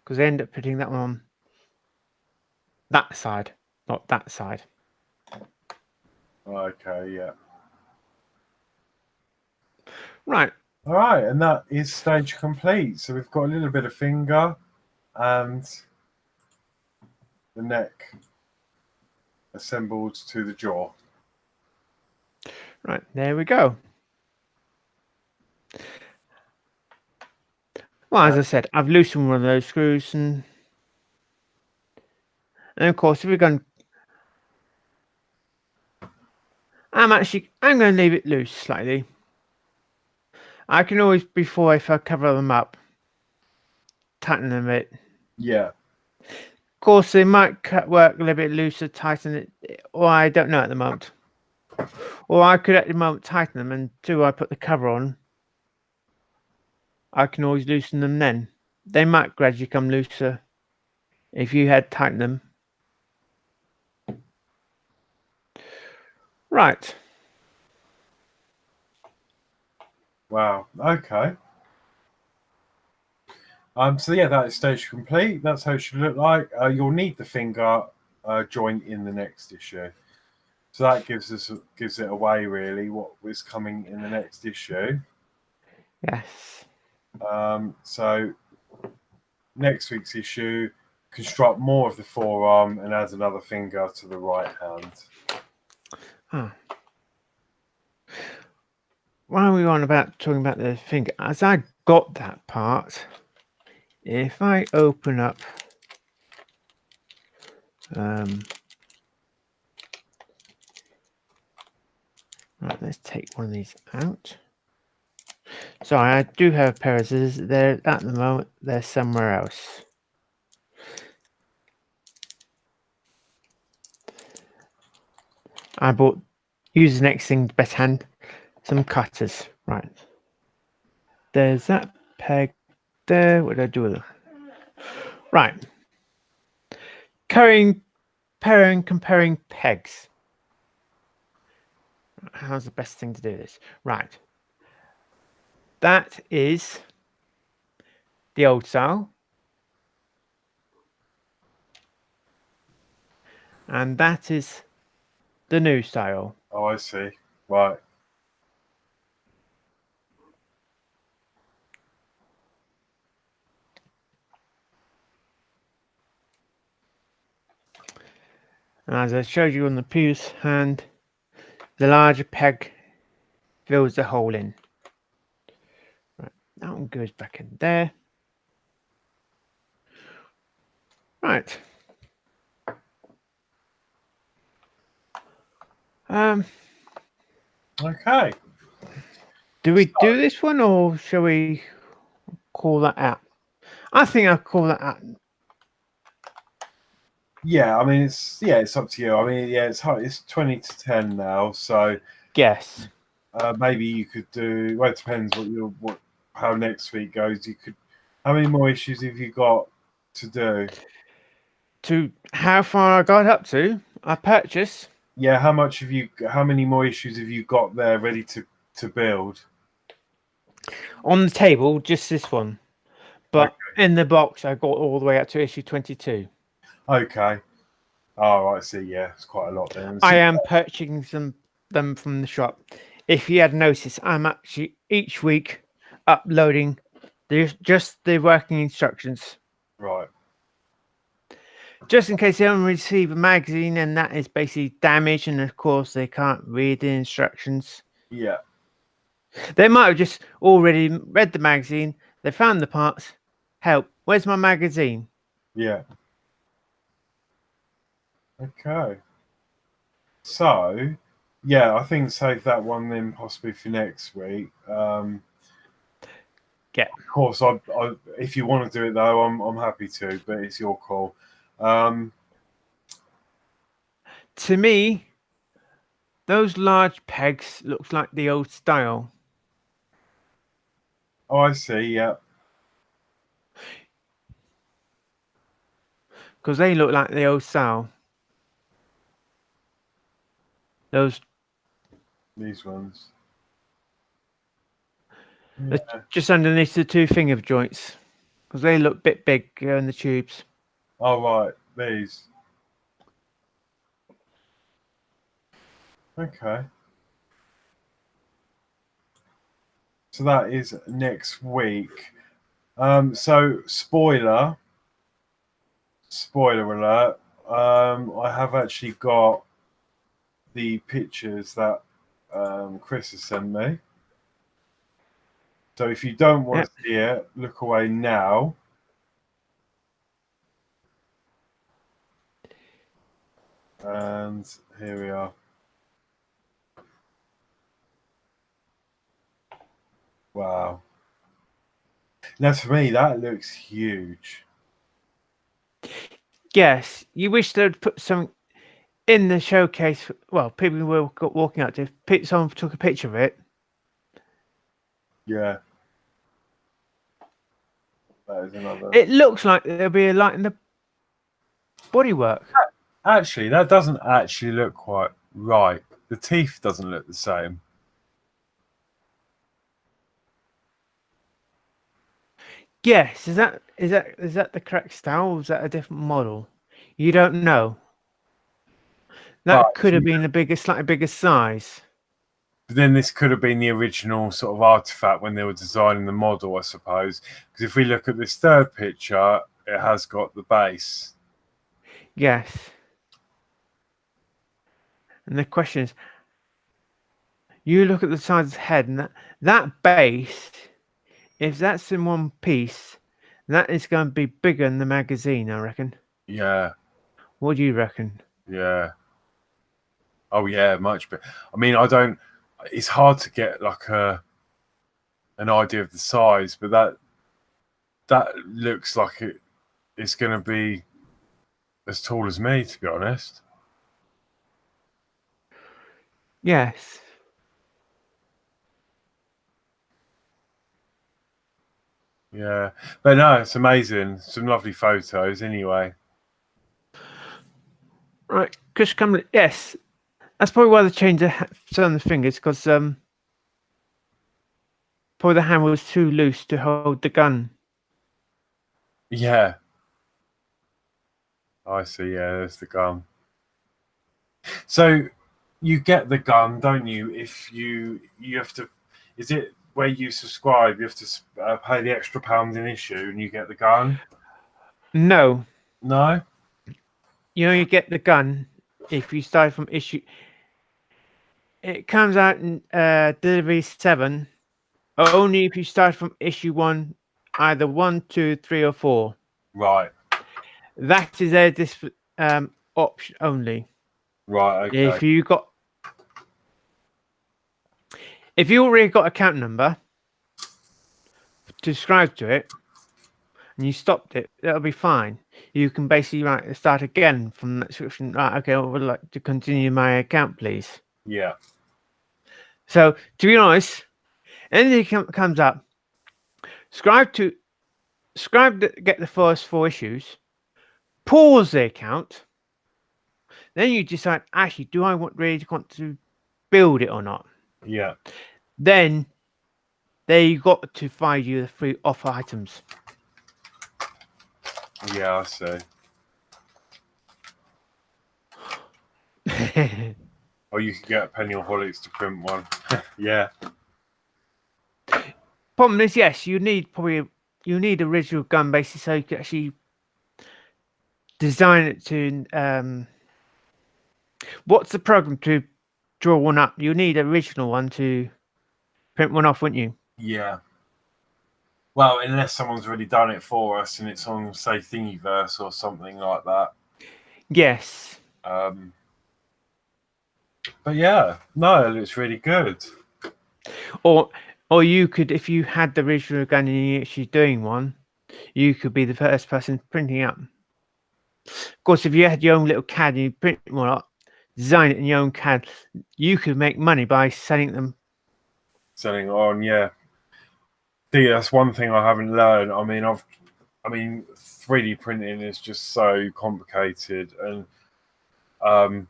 Because they end up putting that one on that side, not that side. Okay, yeah. Right. All right, and that is stage complete. So we've got a little bit of finger and the neck assembled to the jaw. Right, there we go. Well, as I said, I've loosened one of those screws, and of course, if we're going, I'm going to leave it loose slightly. I can always, before if I cover them up, tighten them a bit. Yeah. Of course, they might work a little bit looser, tighten it, or I don't know at the moment. Or I could at the moment tighten them until I put the cover on. I can always loosen them then. They might gradually come looser if you had tightened them. Right. Wow. Okay. So yeah, that is stage complete. That's how it should look like. You'll need the finger joint in the next issue. So that gives it away really what is coming in the next issue. Yes. So next week's issue, construct more of the forearm and add another finger to the right hand. While we were on about talking about the finger, as I got that part, if I open up right, let's take one of these out. Sorry, I do have a pair of scissors. They're at the moment, they're somewhere else. I bought, use the next thing, best hand, some cutters. Right. There's that peg there. What did I do with it? Right. Comparing pegs. How's the best thing to do this? Right. That is the old style. And that is the new style. Oh, I see. Right. And as I showed you on the previous hand, the larger peg fills the hole in. Right, that one goes back in there. Right. Okay. Do we do this one or shall we call that out? I think I'll call that out. Yeah, I mean it's up to you. I mean, yeah, it's hard. It's 20 to 10 now, so Yes. maybe you could do. Well, it depends how next week goes. You could. How many more issues have you got to do? To how far I got up to, I purchased. Yeah, how much have you? How many more issues have you got there ready to build? On the table, just this one. But Okay. in the box, I got all the way up to issue 22. Okay. Oh, I see. Yeah, it's quite a lot then. I am purchasing them from the shop. If you had noticed, I'm actually each week uploading just the working instructions. Right. Just in case they don't receive a magazine and that is basically damaged, and of course they can't read the instructions. Yeah. They might have just already read the magazine, they found the parts. Help, where's my magazine? Yeah. Okay. So, yeah, I think save that one then possibly for next week. Yeah. Of course, if you want to do it though, I'm happy to, but it's your call. To me, those large pegs looks like the old style. Oh, I see. Yeah. Because they look like the old style. Those These ones. just underneath the two finger joints. Because they look a bit big in the tubes. Oh, right. These. Okay. So that is next week. So spoiler alert. I have actually got the pictures that Chris has sent me. So if you don't want to see it, look away now. And here we are. Wow. Now, for me, that looks huge. Yes, you wish they'd put something in the showcase. Well, people were walking out to. Someone took a picture of it. Yeah. That is another. It looks like there'll be a light in the bodywork. Actually, that doesn't actually look quite right. The teeth doesn't look the same. Yes, is that the correct style? Or is that a different model? You don't know. That could have been a slightly bigger size. But then this could have been the original sort of artifact when they were designing the model, I suppose. Because if we look at this third picture, it has got the base. Yes. And the question is, you look at the size of the head, and that base, if that's in one piece, that is going to be bigger than the magazine, I reckon. Yeah. What do you reckon? Yeah. Oh yeah, much better. I mean, I don't. It's hard to get like an idea of the size, but that looks like it's going to be as tall as me, to be honest. Yes. Yeah, but no, it's amazing. Some lovely photos, anyway. Right, Chris Cameron. Yes, that's probably why they changed some of the fingers, because probably the hand was too loose to hold the gun. Yeah. I see. Yeah, there's the gun. So you get the gun, don't you? If you have to, is it where you subscribe? You have to pay the extra pound in issue, and you get the gun. No. No. You get the gun if you start from issue. It comes out in delivery 7 only if you start from issue 1, either 1, 2, 3, or 4. Right. That is this option only. Right. Okay. If you already got account number to subscribe to it, and you stopped it, that'll be fine. You can basically start again from that description. Right, okay, I would like to continue my account, please. Yeah. So to be honest, anything comes up, get the first 4 issues, pause the account, then you decide, actually, do I really want to build it or not? Yeah. Then they got to find you the free offer items. Yeah, I see. Or you could get Penny or Holics to print one. Yeah. Problem is, yes, you need original gun basically, so you can actually design it to. What's the program to draw one up? You need an original one to print one off, wouldn't you? Yeah. Well, unless someone's already done it for us and it's on, say, Thingiverse or something like that. Yes. But yeah, no, it looks really good. Or you could, if you had the original gun and you're actually doing one, you could be the first person printing up. Of course, if you had your own little CAD and you print one up, design it in your own CAD, you could make money by selling them. Selling on, yeah. That's one thing I haven't learned. I mean, 3D printing is just so complicated, and I've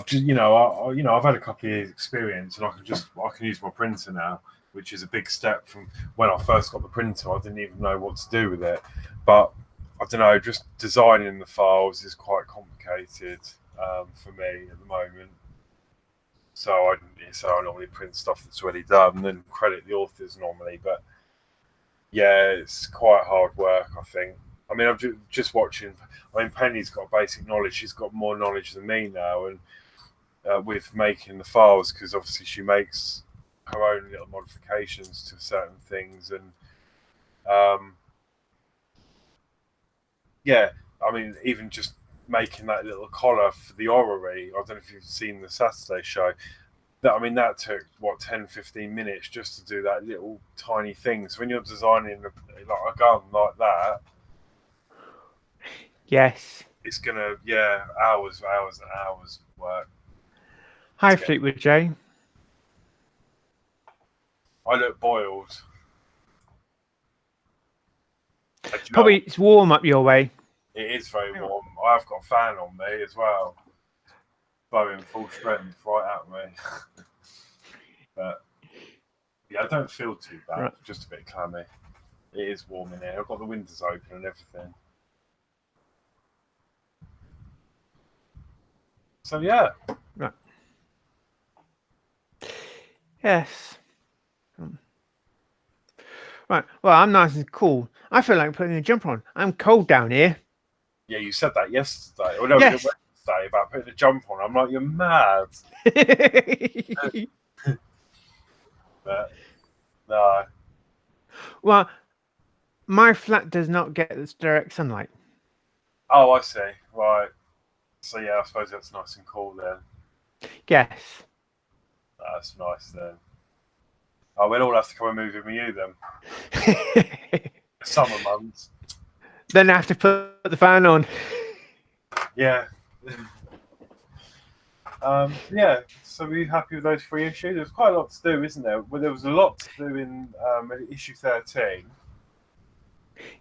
just, I've had a couple of years experience, and I can use my printer now, which is a big step from when I first got the printer. I didn't even know what to do with it, but I don't know, just designing the files is quite complicated for me at the moment. So I normally print stuff that's already done and then credit the authors normally. But yeah, it's quite hard work, I think. I mean, I'm just watching. I mean, Penny's got basic knowledge. She's got more knowledge than me now, and with making the files, because obviously she makes her own little modifications to certain things, and yeah, I mean, even just making that little collar for the orrery. I don't know if you've seen the Saturday show. That, I mean, that took what 10, 15 minutes just to do that little tiny thing. So when you're designing like a gun like that, Yes. it's gonna hours, hours and hours of work. Hi, Fleetwood J. I look boiled. Probably it's warm up your way. It is very warm. I've got a fan on me as well, blowing full strength right at me. But yeah, I don't feel too bad. Right. Just a bit clammy. It is warm in here. I've got the windows open and everything. So yeah. Right. Yes. Right. Well, I'm nice and cool. I feel like putting a jumper on. I'm cold down here. Yeah, you said that yesterday. Or no, yes. Wednesday about putting a jumper on. I'm like, you're mad. But no. Well, my flat does not get this direct sunlight. Oh, I see. Right. So yeah, I suppose that's nice and cool then. Yes. That's nice then. Oh, we'll all have to come and move in with you then. Summer months. Then I have to put the fan on. Yeah. Yeah. So are you happy with those 3 issues? There's quite a lot to do, isn't there? Well, there was a lot to do in issue 13.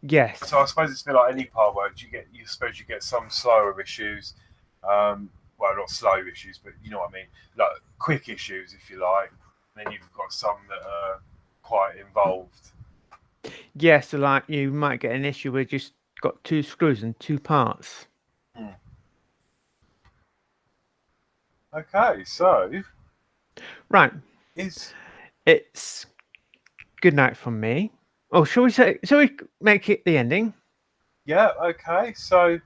Yes. So I suppose it's a bit like any part work. You suppose you get some slower issues. Well, not slow issues, but you know what I mean, like quick issues, if you like. And then you've got some that are quite involved. Yes, so like you might get an issue where you just got 2 screws and 2 parts. Okay, so right, it's good night from me. Oh, shall we make it the ending? Yeah. Okay. So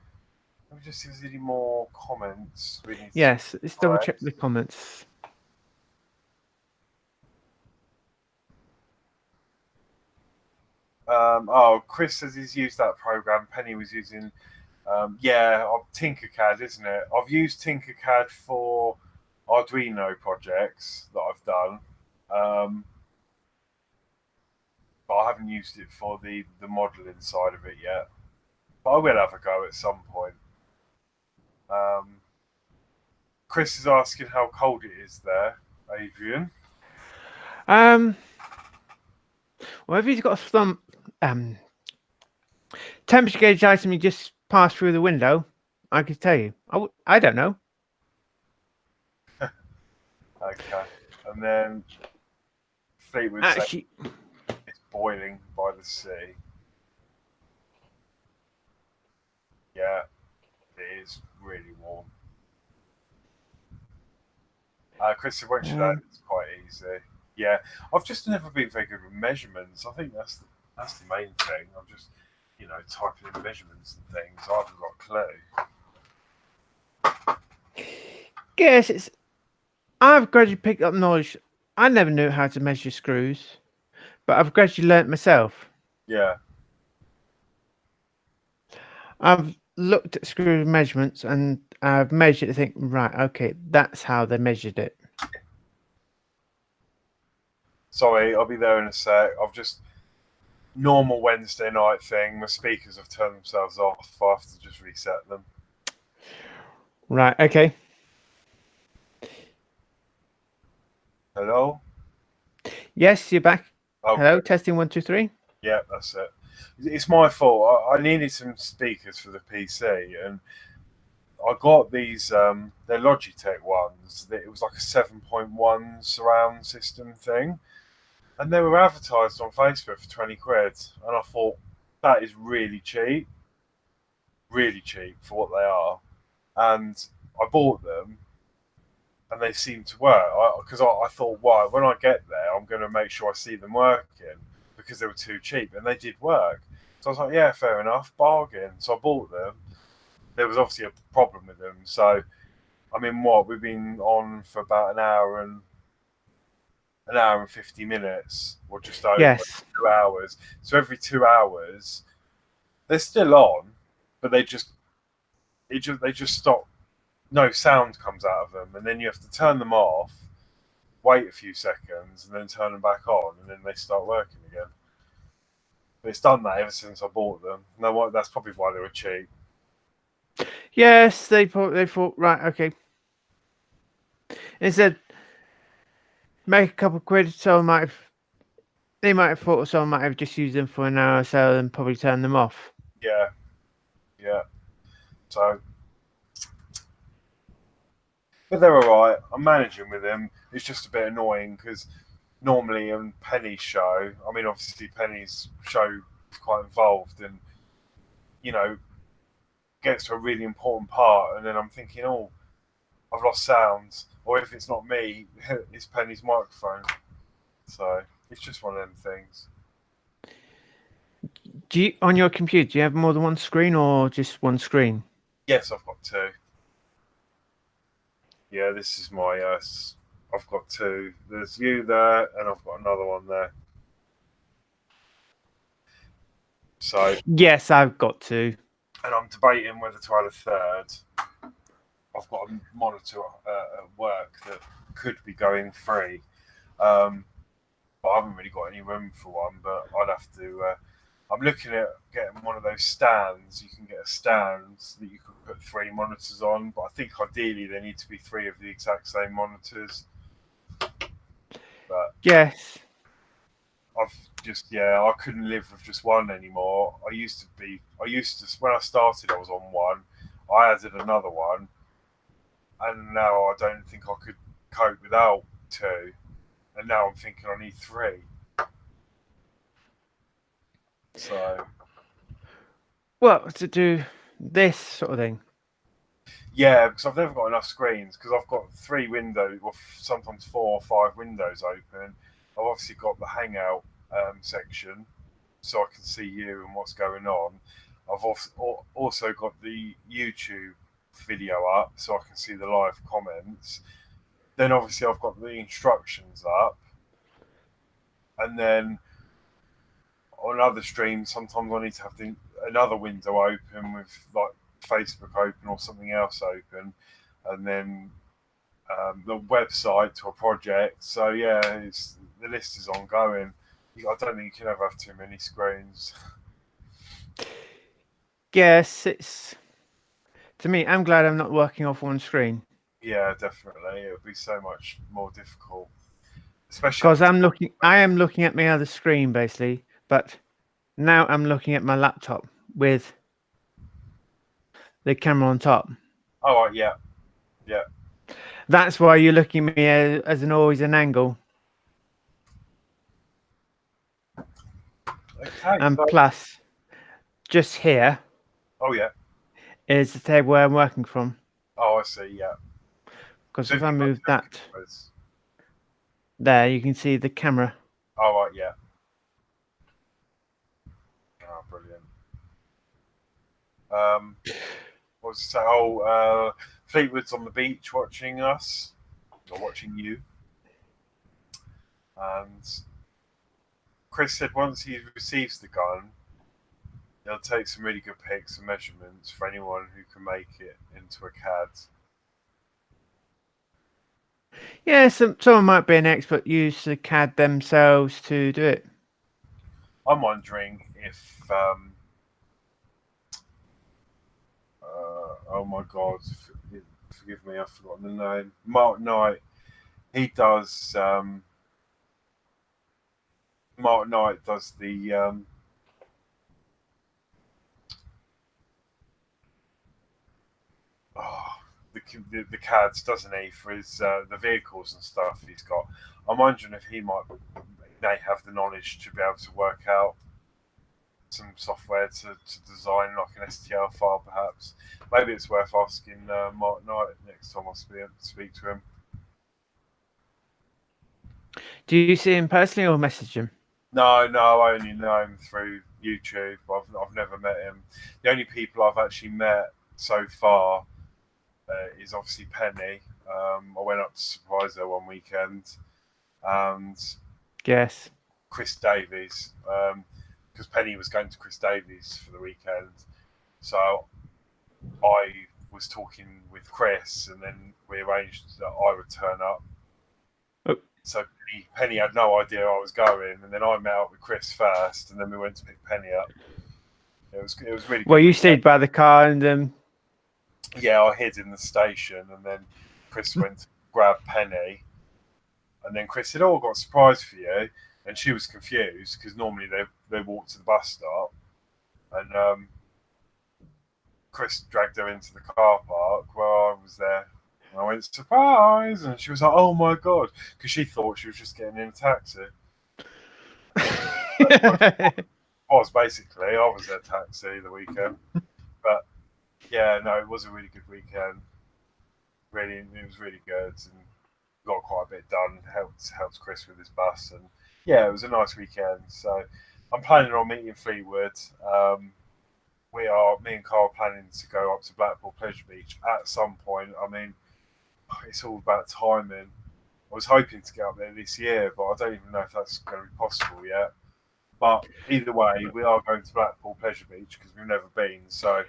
let me just see if there's any more comments. Yes, let's double check the comments. Oh, Chris says he's used that program. Penny was using, Tinkercad, isn't it? I've used Tinkercad for Arduino projects that I've done, but I haven't used it for the modelling side of it yet. But I will have a go at some point. Chris is asking how cold it is there, Adrian. Well, if he's got some temperature gauge item you just passed through the window, I could tell you. I don't know. Okay. And then Fleetwood says it's boiling by the sea. Yeah, it is really warm. Chris said, once you learn, it's quite easy. Yeah, I've just never been very good with measurements. I think that's the main thing. I'm just, typing in measurements and things. I haven't got a clue. Yes, I've gradually picked up knowledge. I never knew how to measure screws, but I've gradually learnt myself. Yeah. I've looked at screw measurements and I've measured it and think, right, okay, that's how they measured it. Sorry, I'll be there in a sec. I've just normal Wednesday night thing. My speakers have turned themselves off. I have to just reset them. Right, okay. Hello? Yes, you're back. Okay. Hello, testing 1, 2, 3. Yeah, that's it. It's my fault. I needed some speakers for the PC, and I got these. They're Logitech ones. It was like a 7.1 surround system thing, and they were advertised on Facebook for 20 quid. And I thought that is really cheap for what they are. And I bought them, and they seemed to work. Because I thought, well, when I get there, I'm going to make sure I see them working, because they were too cheap, and they did work. So I was like, yeah, fair enough, bargain. So I bought them. There was obviously a problem with them. So I mean, what we've been on for about an hour and 50 minutes, or just over Yes. 2 hours. So every 2 hours, they're still on, but they just stop. No sound comes out of them, and then you have to turn them off, wait a few seconds, and then turn them back on, and then they start working again. But it's done that ever since I bought them. No, what? That's probably why they were cheap. Yes, they thought right, okay. Instead, make a couple of quid. They might have thought someone might have just used them for an hour or so and probably turned them off. Yeah, yeah. So, but they're all right. I'm managing with them. It's just a bit annoying because normally on Penny's show, I mean, obviously Penny's show is quite involved, and you know, gets to a really important part, and then I'm thinking, oh, I've lost sound, or if it's not me, it's Penny's microphone. So it's just one of them things. Do you, on your computer, do you have more than one screen or just one screen? Yes, I've got two. Yeah, this is my. I've got two. There's you there, and I've got another one there. So, Yes, I've got two. and I'm debating whether to add a third. I've got a monitor at work that could be going free, but I haven't really got any room for one. But I'd have to. I'm looking at getting one of those stands. You can get a stand that you can put three monitors on, but I think ideally there need to be three of the exact same monitors. But Yes. I've just I couldn't live with just one anymore. I used to when I started I was on one. I added another one, and now I don't think I could cope without two. And now I'm thinking I need three. So Well, to do this sort of thing. yeah, because I've never got enough screens because I've got three windows, or sometimes 4 or 5 windows open. I've obviously got the Hangout section, so I can see you and what's going on. I've also got the YouTube video up, so I can see the live comments. Then obviously I've got the instructions up, and then on other streams, sometimes I need to have another window open with like Facebook open or something else open, and then the website to a project. So yeah, the list is ongoing. I don't think you can ever have too many screens. Yes, it's to me. I'm glad I'm not working off one screen Yeah, definitely. It would be so much more difficult, especially because I am looking at my other screen basically, but now I'm looking at my laptop with the camera on top. Oh right, yeah, yeah. That's why you're looking at me as always an angle. Okay. And So, plus, just here oh yeah. is the table where I'm working from. Oh, I see. Yeah. Because So if have I you got move two that cameras? there, you can see the camera. Oh right, yeah. Oh, brilliant. What was it say? Oh, Fleetwood's on the beach watching us, or watching you. And Chris said once he receives the gun, he'll take some really good pics and measurements for anyone who can make it into a CAD. Yeah, someone might be an expert, use the CAD themselves to do it. I'm wondering if, oh my God, forgive me, I've forgotten the name. Mark Knight. He does. Mark Knight does oh, the CADs, doesn't he, for his the vehicles and stuff he's got. I'm wondering if he may have the knowledge to be able to work out some software to design like an STL file, perhaps. Maybe it's worth asking Mark Knight next time I speak to him. Do you see him personally or message him? No, I only know him through YouTube. I've never met him. The only people I've actually met so far is obviously Penny. I went up to surprise her one weekend, and Yes. Chris Davies, because Penny was going to Chris Davies for the weekend. So I was talking with Chris, and then we arranged that I would turn up. Oh. So Penny had no idea I was going, and then I met up with Chris first, and then we went to pick Penny up. It was really good. Well, you stayed by the car, and yeah, I hid in the station, and then Chris went to grab Penny, and then Chris said, "Oh, I've got a surprise for you," and she was confused because normally they walk to the bus stop, and Chris dragged her into the car park where I was there. And I went, "Surprise!" and she was like, "Oh my god," because she thought she was just getting in a taxi. Basically, I was their taxi the weekend, but yeah, no, it was a really good weekend. Really, it was really good, and got quite a bit done. Helped Chris with his bus, and yeah, it was a nice weekend. So I'm planning on meeting Fleetwood. Me and Carl, are planning to go up to Blackpool Pleasure Beach at some point. I mean, it's all about timing. I was hoping to get up there this year, but I don't even know if that's going to be possible yet. But either way, we are going to Blackpool Pleasure Beach because we've never been. So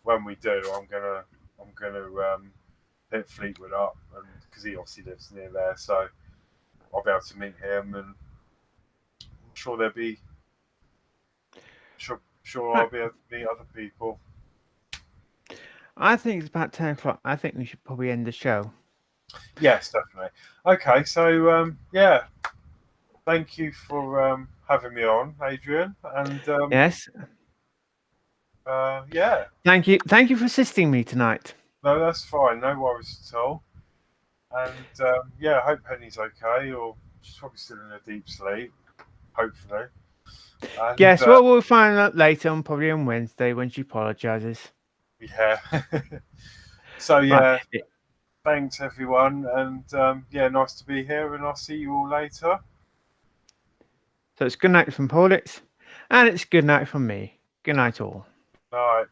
when we do, I'm gonna hit Fleetwood up, and because he obviously lives near there, so I'll be able to meet him, and I'm sure there'll be sure I'll be able to meet other people. I think it's about 10 o'clock. I think we should probably end the show. Yes, definitely. Okay, so yeah, thank you for having me on, Adrian, and Yes. yeah. Thank you for assisting me tonight. No, that's fine. No worries at all. And yeah, I hope Penny's okay, or she's probably still in a deep sleep, hopefully. And Yes, well, we'll find out later, probably on Wednesday when she apologises. yeah. So yeah, Right. thanks everyone, and yeah, nice to be here, and I'll see you all later. So it's good night from Paulitz, and it's good night from me. Good night all. All right.